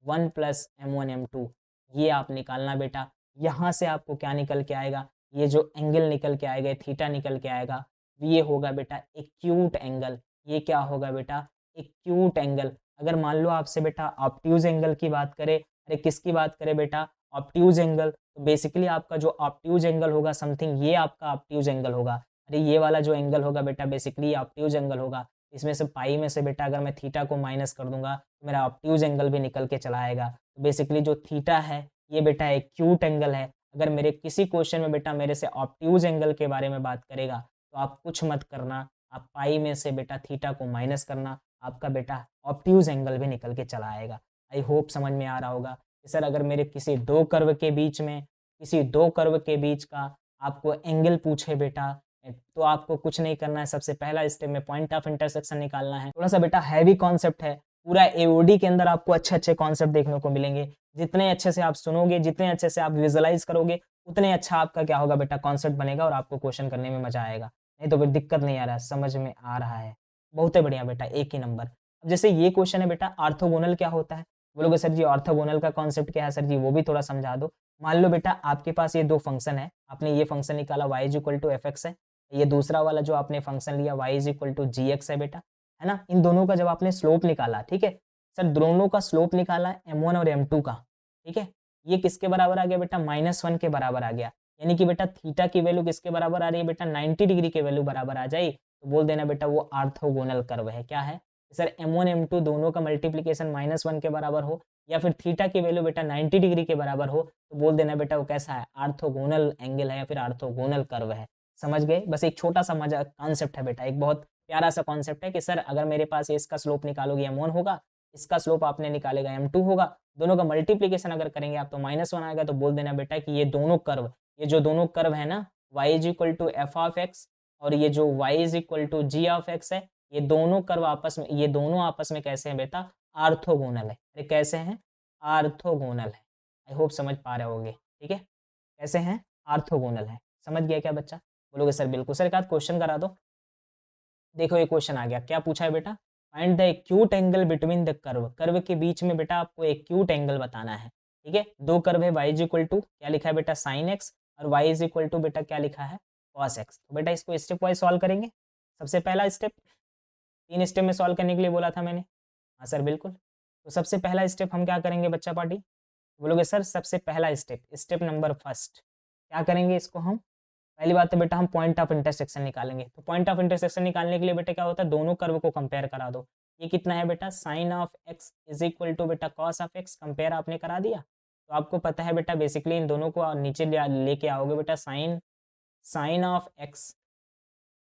1 प्लस m1 m2, ये आप निकालना बेटा। यहाँ से आपको क्या निकल के आएगा, ये जो एंगल निकल के आएगा, थीटा निकल के आएगा, ये होगा बेटा एक्यूट एंगल। ये क्या होगा बेटा, एक्यूट एंगल। अगर मान लो आपसे बेटा ऑब्ट्यूज एंगल की बात करें, अरे किसकी बात करें बेटा, ऑब्ट्यूज एंगल, तो बेसिकली आपका जो ऑब्ट्यूज एंगल होगा समथिंग ये आपका ऑब्ट्यूज एंगल होगा। अरे ये वाला जो एंगल होगा बेटा बेसिकली ऑब्ट्यूज एंगल होगा। इसमें से पाई में से बेटा अगर मैं थीटा को माइनस कर दूंगा तो मेरा ऑब्ट्यूज एंगल भी निकल के चला आएगा। तो बेसिकली जो थीटा है ये बेटा एक क्यूट एंगल है। अगर मेरे किसी क्वेश्चन में बेटा मेरे से ऑब्ट्यूज एंगल के बारे में बात करेगा तो आप कुछ मत करना, आप पाई में से बेटा थीटा को माइनस करना, आपका बेटा ऑब्ट्यूज एंगल भी निकल के चला आएगा। आई होप समझ में आ रहा होगा कि सर अगर मेरे किसी दो कर्व के बीच में, किसी दो कर्व के बीच का आपको एंगल पूछे बेटा तो आपको कुछ नहीं करना है, सबसे पहला स्टेप में पॉइंट ऑफ इंटरसेक्शन निकालना है। थोड़ा सा बेटा हैवी कॉन्सेप्ट है, पूरा एओडी के अंदर आपको अच्छे अच्छे कॉन्सेप्ट देखने को मिलेंगे। जितने अच्छे से आप सुनोगे, जितने अच्छे से आप विजुअलाइज करोगे, उतने अच्छा आपका क्या होगा बेटा कॉन्सेप्ट बनेगा और आपको क्वेश्चन करने में मजा आएगा। नहीं तो फिर दिक्कत नहीं आ रहा है, समझ में आ रहा है, बहुत ही बढ़िया बेटा, एक ही नंबर। अब जैसे ये क्वेश्चन है बेटा ऑर्थोगोनल क्या होता है, बोलोगे सर जी ऑर्थोगोनल का कॉन्सेप्ट क्या है सर जी, वो भी थोड़ा समझा दो। मान लो बेटा आपके पास ये दो फंक्शन है, आपने ये फंक्शन निकाला y is equal to f x है, ये दूसरा वाला जो आपने फंक्शन लिया y is equal to g x है बेटा, है ना। इन दोनों का जब आपने स्लोप निकाला, ठीक है सर, दोनों का स्लोप निकाला m1 और m2 का, ठीक है, ये किसके बराबर आ गया बेटा, -1 के बराबर आ गया। यानी कि बेटा थीटा की वैल्यू किसके बराबर आ रही है बेटा, 90 डिग्री के वैल्यू बराबर आ जाए तो बोल देना बेटा वो ऑर्थोगोनल कर्व है। क्या है सर, m1 m2 दोनों का मल्टीप्लीकेशन -1 के बराबर हो या फिर थीटा की वैल्यू बेटा 90 डिग्री के बराबर हो तो बोल देना बेटा वो कैसा है, ऑर्थोगोनल एंगल है या फिर ऑर्थोगोनल कर्व है। समझ गए, बस एक छोटा सा मजा कॉन्सेप्ट है बेटा, एक बहुत प्यारा सा कॉन्सेप्ट है कि सर अगर मेरे पास इसका स्लोप निकालोगे m1 होगा, इसका स्लोप आपने निकालेगा m2 होगा, दोनों का मल्टीप्लीकेशन अगर करेंगे आप तो -1 आएगा, तो बोल देना बेटा कि ये दोनों कर्व, ये जो दोनों कर्व है ना y is equal to f of x और ये जो y is equal to g of x है, ये दोनों कर्व आपस में, ये दोनों आपस में कैसे हैं बेटा, ऑर्थोगोनल है। अरे कैसे हैं, ऑर्थोगोनल है। आई होप समझ पा रहे होगे, ठीक है, कैसे हैं, ऑर्थोगोनल है। समझ गया क्या बच्चा, बोलोगे सर बिल्कुल। सर एक आध क्वेश्चन करा दो। देखो ये क्वेश्चन आ गया, क्या पूछा है बेटा, find the acute angle between the curve, curve के बीच में बेटा आपको एक्यूट एंगल बताना है। ठीक है, दो कर्व है, y इज इक्वल टू क्या लिखा है बेटा साइन एक्स और y इज इक्वल टू बेटा क्या लिखा है कॉस एक्स। तो बेटा इसको स्टेप वाइज सॉल्व करेंगे। सबसे पहला स्टेप, तीन स्टेप में सॉल्व करने के लिए बोला था मैंने, हाँ सर बिल्कुल। तो सबसे पहला स्टेप हम क्या करेंगे बच्चा पार्टी, बोलोगे सर सबसे पहला स्टेप, स्टेप नंबर फर्स्ट क्या करेंगे, इसको हम पहली बात तो बेटा हम पॉइंट ऑफ इंटरसेक्शन निकालेंगे। तो पॉइंट ऑफ इंटरसेक्शन निकालने के लिए बेटा क्या होता है, दोनों कर्व को कंपेयर करा दो। ये कितना है बेटा, sine of x is equal to बेटा कॉस ऑफ एक्स, कंपेयर आपने करा दिया। तो आपको पता है बेटा बेसिकली इन दोनों को नीचे लेके आओगे बेटा, sine sine of x,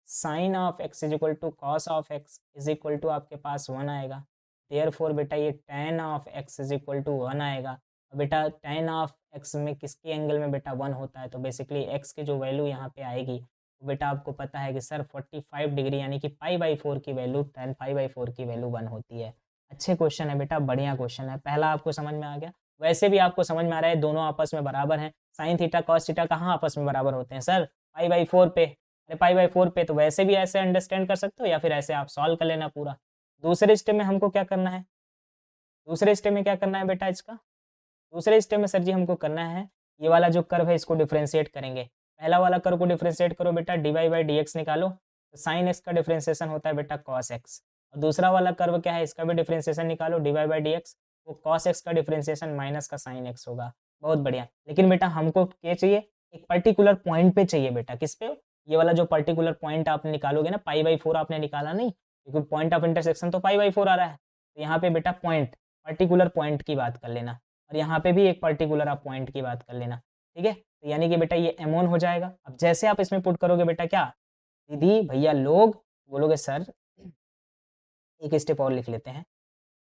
sine of x is equal to cos of x is equal to आपके पास 1 आएगा। देयरफॉर बेटा ये tan of x is equal to 1 आएगा। और बेटा tan ऑफ एक्स में किसके एंगल में बेटा 1 होता है, तो बेसिकली एक्स की जो वैल्यू यहाँ पे आएगी तो बेटा आपको पता है कि सर 45 डिग्री यानी कि π/4 की वैल्यू, tan π/4 की वैल्यू 1 होती है। अच्छे क्वेश्चन है बेटा, बढ़िया क्वेश्चन है, पहला आपको समझ में आ गया। वैसे भी आपको समझ में आ रहा है दोनों आपस में बराबर हैं। साइन थीटा कॉस थीटा कहाँ आपस में बराबर होते हैं सर, π/4 पे। अरे π/4 पे, तो वैसे भी ऐसे अंडरस्टैंड कर सकते हो या फिर ऐसे आप सॉल्व कर लेना पूरा। दूसरे स्टेप में हमको क्या करना है, दूसरे स्टेप में क्या करना है बेटा इसका, दूसरे स्टेप में सर जी हमको करना है ये वाला जो कर्व है इसको डिफरेंशिएट करेंगे। पहला वाला कर्व को डिफरेंशिएट करो बेटा, dy/dx निकालो, तो साइन एक्स का डिफरेंशिएशन होता है बेटा cos x। और दूसरा वाला कर्व क्या है, इसका भी डिफरेंशिएशन निकालो, dy/dx, वो cos x का डिफरेंशिएशन माइनस का साइन x होगा। बहुत बढ़िया, लेकिन बेटा हमको क्या चाहिए, एक पर्टिकुलर पॉइंट पे चाहिए बेटा, किस पे, ये वाला जो पर्टिकुलर पॉइंट आप निकालोगे ना, π/4 आपने निकाला नहीं, क्योंकि पॉइंट ऑफ इंटरसेक्शन तो π/4 आ रहा है, तो यहाँ पे बेटा पॉइंट, पर्टिकुलर पॉइंट की बात कर लेना, और यहाँ पे भी एक पर्टिकुलर आप पॉइंट की बात कर लेना। ठीक है, तो यानी कि बेटा ये m1 हो जाएगा। अब जैसे आप इसमें पुट करोगे बेटा क्या, दीदी भैया लोग बोलोगे सर, एक स्टेप और लिख लेते हैं,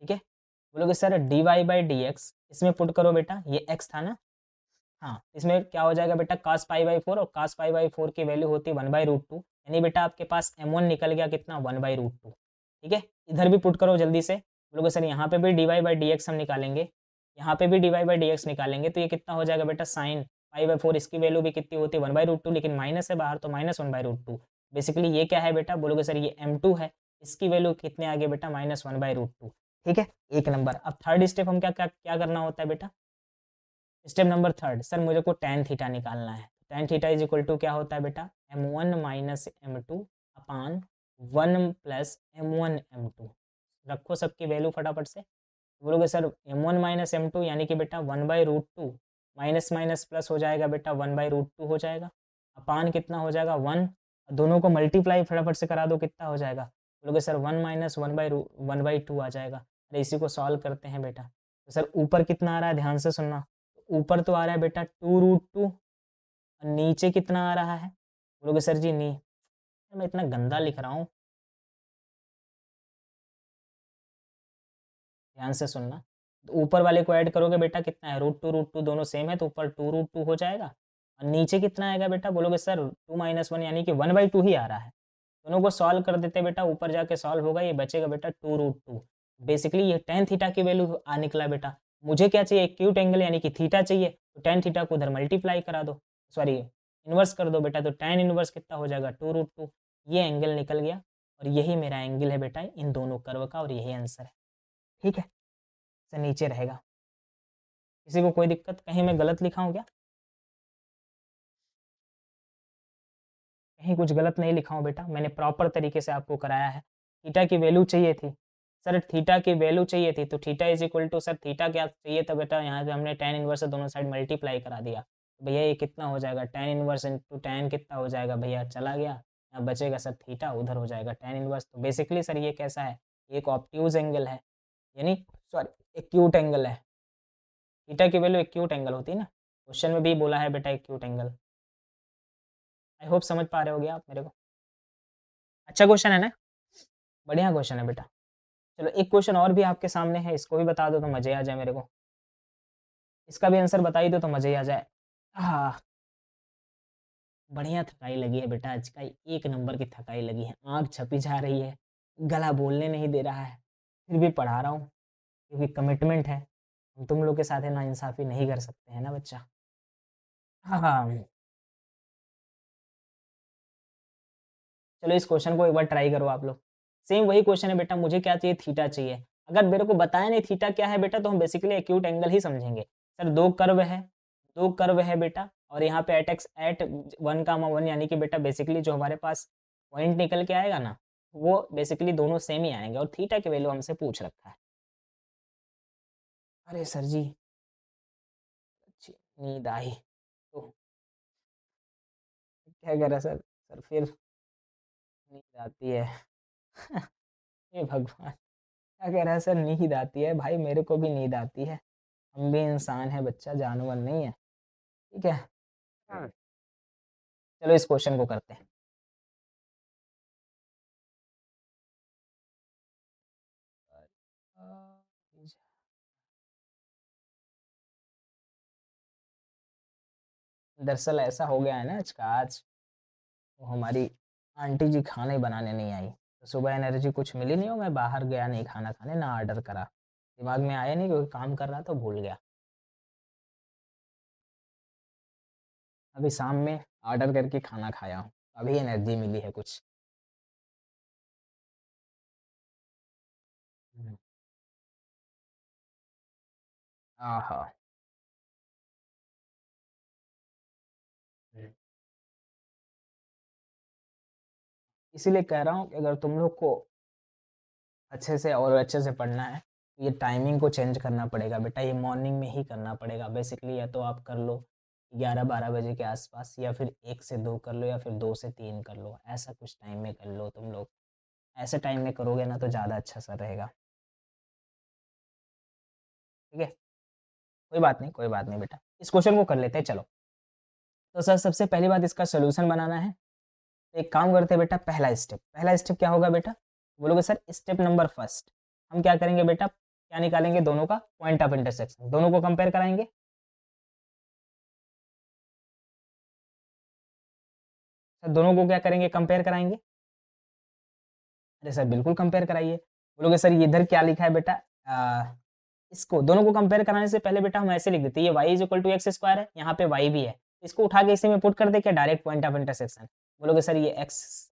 ठीक है, बोलोगे सर dy/dx, इसमें पुट करो बेटा, ये x था ना, हाँ, इसमें क्या हो जाएगा बेटा cos π/4, और cos π/4 की वैल्यू होती है 1/√2, यानी बेटा आपके पास m1 निकल गया कितना, 1/√2। ठीक है, इधर भी पुट करो जल्दी से, बोलोगे सर यहाँ पे भी dy/dx हम निकालेंगे, यहाँ पे भी dy/dx निकालेंगे, तो ये कितना हो जाएगा बेटा साइन π/4, इसकी वैल्यू भी कितनी होती है 1/√2, लेकिन माइनस है बाहर तो -1/√2। बेसिकली ये क्या है बेटा, बोलोगे सर ये m2 है, इसकी वैल्यू कितने आ गए बेटा -1/√2। ठीक है, एक नंबर। अब थर्ड स्टेप हम क्या क्या क्या करना होता है बेटा, स्टेप नंबर थर्ड, सर मुझे को tan थीटा निकालना है। tan theta is equal to क्या होता है बेटा, m1 - m2 अपान 1 + m1 m2। रखो सबकी वैल्यू फटाफट से। बोलोगे सर m1 माइनस m2 यानी कि बेटा 1/√2 माइनस माइनस प्लस हो जाएगा बेटा 1/√2 हो जाएगा। अपान कितना हो जाएगा 1, दोनों को मल्टीप्लाई फटाफट से करा दो कितना हो जाएगा। बोलोगे सर 1 माइनस 1/2 आ जाएगा। अरे इसी को सॉल्व करते हैं बेटा। तो सर ऊपर कितना आ रहा है ध्यान से सुनना। ऊपर तो आ रहा है बेटा 2√2 और नीचे कितना आ रहा है। बोलोगे सर जी नहीं, मैं इतना गंदा लिख रहा हूँ, ध्यान से सुनना। तो ऊपर वाले को ऐड करोगे बेटा कितना है, √2 दोनों सेम है तो ऊपर 2√2 हो जाएगा। और नीचे कितना आएगा बेटा, बोलोगे सर 2 माइनस 1 यानी कि 1/2 ही आ रहा है। दोनों को सॉल्व कर देते बेटा, ऊपर जाके सॉल्व होगा, ये बचेगा बेटा 2√2। बेसिकली ये tan थीटा की वैल्यू आ निकला बेटा। मुझे क्या चाहिए, एक्यूट एंगल यानी कि थीटा चाहिए, तो tan थीटा को उधर मल्टीप्लाई करा दो, सॉरी इन्वर्स कर दो बेटा, तो tan इन्वर्स कितना हो जाएगा 2√2। ये एंगल निकल गया और यही मेरा एंगल है बेटा इन दोनों कर्व का, और यही आंसर है। ठीक है, से नीचे रहेगा। किसी को कोई दिक्कत, कहीं मैं गलत लिखा हूँ क्या, कहीं कुछ गलत नहीं लिखा हूँ बेटा, मैंने प्रॉपर तरीके से आपको कराया है। थीटा की वैल्यू चाहिए थी सर, थीटा की वैल्यू चाहिए थी, तो theta is equal to sir theta क्या चाहिए था बेटा, यहाँ पे हमने tan इनवर्स से दोनों साइड मल्टीप्लाई करा दिया। तो भैया ये कितना हो जाएगा, tan इनवर्स इंटू tan कितना हो जाएगा भैया, चला गया, यहाँ बचेगा सर थीटा, उधर हो जाएगा tan इनवर्स। तो बेसिकली सर ये कैसा है, एक ऑब्ट्यूज एंगल है, यानी सॉरी एक्यूट एंगल है। थीटा की वैल्यू एक्यूट एंगल होती है ना, क्वेश्चन में भी बोला है बेटा एक्यूट एंगल। आई होप समझ पा रहे होगे आप मेरे को। अच्छा क्वेश्चन है ना, बढ़िया क्वेश्चन है बेटा। चलो एक क्वेश्चन और भी आपके सामने है, इसको भी बता दो तो मजे आ जाए मेरे को, इसका भी आंसर बता ही दो तो मजे ही आ जाए। हाँ, बढ़िया थकाई लगी है बेटा, आज का एक नंबर की थकाई लगी है, आँख छपी जा रही है, गला बोलने नहीं दे रहा है, फिर भी पढ़ा रहा हूँ क्योंकि कमिटमेंट है। हम तुम लोग के साथ है ना इंसाफी नहीं कर सकते हैं ना बच्चा। हाँ हाँ, चलो इस क्वेश्चन को एक बार ट्राई करो आप लोग। सेम वही क्वेश्चन है बेटा, मुझे क्या चाहिए, थीटा चाहिए। अगर मेरे को बताया नहीं थीटा क्या है बेटा, तो हम बेसिकली एक्यूट एंगल ही समझेंगे। सर दो कर्व है, दो कर्व है बेटा, और यहाँ पे एट एक्स एट 1, 1 यानी कि बेटा बेसिकली जो हमारे पास पॉइंट निकल के आएगा ना, वो बेसिकली दोनों सेम ही आएंगे, और थीटा की वैल्यू हमसे पूछ रखा है। अरे सर जी, अच्छी नींद आई तो क्या कह रहा सर, सर फिर नींद आती है। हे भगवान, क्या कह रहा है सर, नींद आती है भाई, मेरे को भी नींद आती है, हम भी इंसान है बच्चा, जानवर नहीं है। ठीक है, चलो इस क्वेश्चन को करते हैं। दरअसल ऐसा हो गया है ना आज का, आज वो हमारी आंटी जी खाने बनाने नहीं आई, तो सुबह एनर्जी कुछ मिली नहीं, हो मैं बाहर गया नहीं खाना खाने, ना ऑर्डर करा, दिमाग में आया नहीं क्योंकि काम कर रहा तो भूल गया। अभी शाम में ऑर्डर करके खाना खाया हूँ, अभी एनर्जी मिली है कुछ। आहा, इसीलिए कह रहा हूँ कि अगर तुम लोग को अच्छे से और अच्छे से पढ़ना है, ये टाइमिंग को चेंज करना पड़ेगा बेटा, ये मॉर्निंग में ही करना पड़ेगा बेसिकली, या तो आप कर लो 11-12 बजे के आसपास, या फिर 1 से 2 कर लो, या फिर 2 से 3 कर लो, ऐसा कुछ टाइम में कर लो तुम लोग। ऐसे टाइम में करोगे ना तो ज़्यादा अच्छा सर रहेगा। ठीक है, कोई बात नहीं, कोई बात नहीं बेटा, इस क्वेश्चन को कर लेते हैं चलो। तो सर सबसे पहली बात इसका सोल्यूशन बनाना है, तो एक काम करते हैं बेटा, पहला स्टेप क्या होगा बेटा, बोलोगे सर स्टेप नंबर फर्स्ट, हम क्या करेंगे बेटा, क्या निकालेंगे, दोनों का पॉइंट ऑफ इंटरसेक्शन, दोनों को कंपेयर कराएंगे। सर दोनों को क्या करेंगे, कंपेयर कराएंगे। अरे सर बिल्कुल कंपेयर कराइए। बोलोगे सर ये इधर क्या लिखा है बेटा, इसको दोनों को कंपेयर कराने से पहले बेटा हम ऐसे लिख देते हैं, ये y is equal to x square है, यहाँ पे y भी है, इसको उठा के इसी में पुट कर दे क्या, डायरेक्ट पॉइंट ऑफ इंटरसेक्शन। बोलोगे सर ये x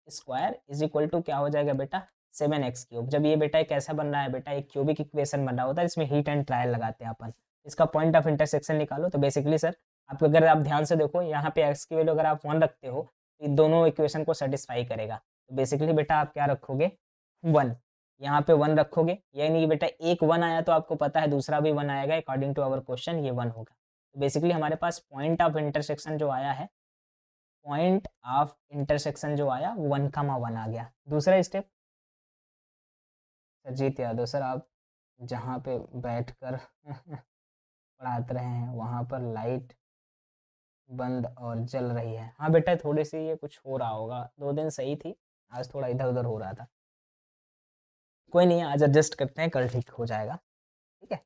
square is equal to क्या हो जाएगा बेटा, 7x3। जब ये बेटा एक ऐसा बन रहा है बेटा, एक क्यूबिक इक्वेशन बन रहा होता है, इसमें हीट एंड ट्रायल लगाते हैं अपन, इसका पॉइंट ऑफ इंटरसेक्शन निकालो, तो बेसिकली सर आप अगर आप ध्यान से देखो, यहाँ पे एक्स की वैल्यू अगर आप 1 रखते हो, तो दोनों इक्वेशन को सेटिस्फाई करेगा, तो बेसिकली बेटा आप क्या रखोगे 1, यहाँ पे 1 रखोगे, यानी कि बेटा एक 1 आया तो आपको पता है दूसरा भी 1 आएगा, अकॉर्डिंग टू आवर क्वेश्चन ये 1 होगा। तो बेसिकली हमारे पास पॉइंट ऑफ इंटरसेक्शन जो आया है, पॉइंट ऑफ इंटरसेक्शन जो आया 1,1 आ गया। दूसरा स्टेप, जीत यादव सर आप जहाँ पे बैठकर पढ़ाते रहे हैं वहाँ पर लाइट बंद और जल रही है। हाँ बेटा थोड़ी सी ये कुछ हो रहा होगा, 2 दिन सही थी, आज थोड़ा इधर उधर हो रहा था। कोई नहीं, आज एडजस्ट करते हैं, कल ठीक हो जाएगा। ठीक है,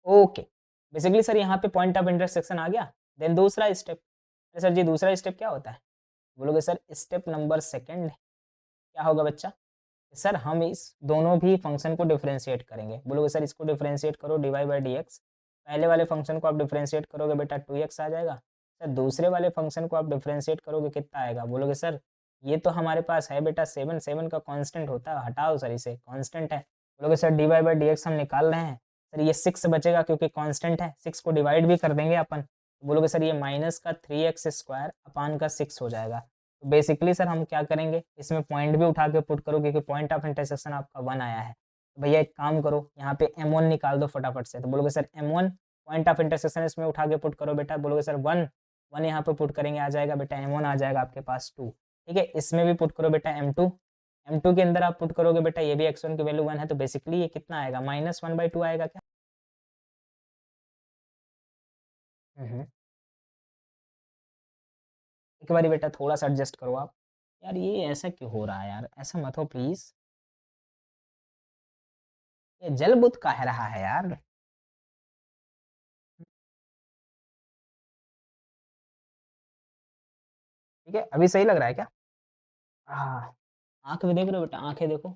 ओके। बेसिकली सर यहाँ पे पॉइंट ऑफ इंटरसेक्शन आ गया। देन दूसरा स्टेप, सर जी दूसरा स्टेप क्या होता है? बोलोगे सर स्टेप नंबर सेकंड क्या होगा बच्चा? सर हम इस दोनों भी फंक्शन को डिफरेंशिएट करेंगे। बोलोगे सर इसको डिफरेंशिएट करो dy बाई डी एक्स। पहले वाले फंक्शन को आप डिफरेंशिएट करोगे बेटा 2x आ जाएगा। सर दूसरे वाले फंक्शन को आप डिफरेंशिएट करोगे कितना आएगा? बोलोगे सर ये तो हमारे पास है बेटा 7, 7 का कांस्टेंट होता है, हटाओ सर इसे, कांस्टेंट है। बोलोगे sir dy by d x हम निकाल रहे हैं, सर ये 6 बचेगा क्योंकि कांस्टेंट है, 6 को डिवाइड भी कर देंगे अपन। बोलोगे सर ये माइनस का 3x स्क्वायर अपान का 6 हो जाएगा। तो बेसिकली सर हम क्या करेंगे, इसमें पॉइंट भी उठा के पुट करो क्योंकि पॉइंट ऑफ इंटरसेक्शन आपका 1 आया है। तो भैया एक काम करो, यहाँ पे m1 निकाल दो फटाफट से। तो बोलोगे sir m1 point of intersection इसमें उठा के पुट करो बेटा। बोलोगे सर 1 1 यहाँ पे पुट करेंगे, आ जाएगा बेटा m1 आ जाएगा आपके पास 2। ठीक है, इसमें भी पुट करो बेटा m2, m2 के अंदर आप पुट करोगे बेटा, ये भी x1 की वैल्यू 1 है, तो बेसिकली ये कितना आएगा? -1/2 आएगा क्या? एक बारी बेटा थोड़ा सा एडजस्ट करो आप। यार ये ऐसा क्यों हो रहा है यार, ऐसा मत हो प्लीज। ये जल बुत काहे रहा है यार? ठीक है, अभी सही लग रहा है क्या? हाँ, आंख में देख रहे हो बेटा, आंखें देखो,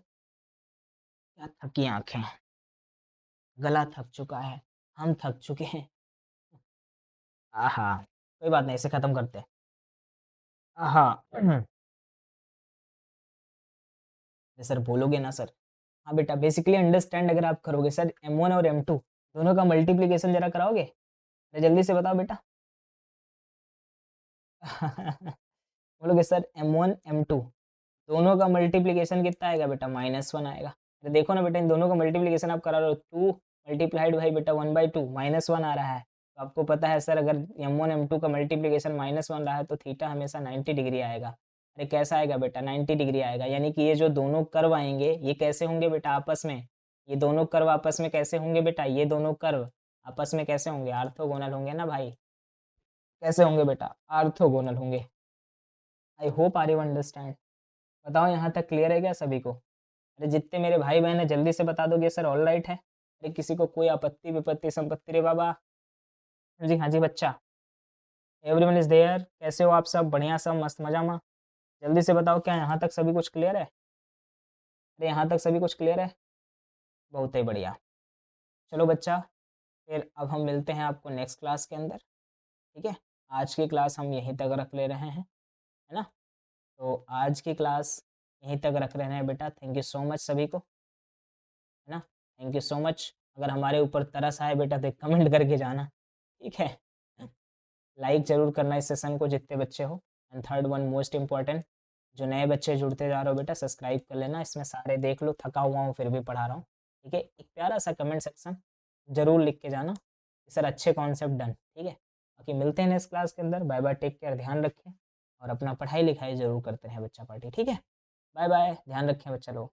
क्या थकी आंखें, गला थक चुका है, हम थक चुके हैं। हाँ, कोई बात नहीं, इसे खत्म करते हैं। हाँ सर बोलोगे ना सर? हाँ बेटा, बेसिकली अंडरस्टैंड अगर आप करोगे सर, m1 और m2 दोनों का मल्टीप्लीकेशन जरा कराओगे? अरे जल्दी से बताओ बेटा। बोलोगे सर m1 m2 दोनों का मल्टीप्लीकेशन कितना आएगा बेटा? -1 आएगा। तो देखो ना बेटा, इन दोनों का मल्टीप्लीकेशन आप करा रहे हो, 2 मल्टीप्लाइड बाई बेटा 1/2 -1 आ रहा है। तो आपको पता है सर, अगर m1 m2 का मल्टीप्लीकेशन -1 रहा है तो थीटा हमेशा 90 डिग्री आएगा। अरे कैसा आएगा बेटा? 90 डिग्री आएगा, यानी कि ये जो दोनों कर्व आएंगे ये कैसे होंगे बेटा आपस में? ये दोनों कर्व आपस में कैसे होंगे बेटा? ये दोनों कर्व आपस में कैसे होंगे? ऑर्थोगोनल होंगे ना भाई। कैसे होंगे बेटा? ऑर्थोगोनल होंगे। I hope are you understand. बताओ यहाँ तक क्लियर है क्या सभी को? अरे जितने मेरे भाई बहन है जल्दी से बता दोगे सर ऑल राइट है। अरे किसी को कोई आपत्ति विपत्ति संपत्ति रे बाबा? जी हाँ जी बच्चा, एवरीवन इज देयर। कैसे हो आप सब? बढ़िया, सब मस्त मजा में? जल्दी से बताओ, क्या यहाँ तक सभी कुछ क्लियर है? अरे यहाँ तक सभी कुछ क्लियर है? बहुत ही बढ़िया। चलो बच्चा, फिर अब हम मिलते हैं आपको नेक्स्ट क्लास के अंदर। ठीक है, आज की क्लास हम यहीं तक रख ले रहे हैं, है ना? तो आज की क्लास यहीं तक रख रहे हैं बेटा। थैंक यू सो मच सभी को, है ना? Thank you so much. अगर हमारे ऊपर तरस आए बेटा तो एक कमेंट करके जाना, ठीक है? लाइक ज़रूर करना इस सेशन को जितने बच्चे हो। And third one most important, जो नए बच्चे जुड़ते जा रहे हो बेटा सब्सक्राइब कर लेना, इसमें सारे देख लो, थका हुआ हूँ फिर भी पढ़ा रहा हूँ। ठीक है, एक प्यारा सा कमेंट सेक्शन ज़रूर लिख के जाना कि सर अच्छे कॉन्सेप्ट डन। ठीक है, बाकी मिलते हैं नेक्स्ट क्लास के अंदर। बाय बाय, टेक केयर, ध्यान रखें और अपना पढ़ाई लिखाई ज़रूर करते रहें बच्चा पार्टी। ठीक है, बाय बाय, ध्यान रखें बच्चा लोग।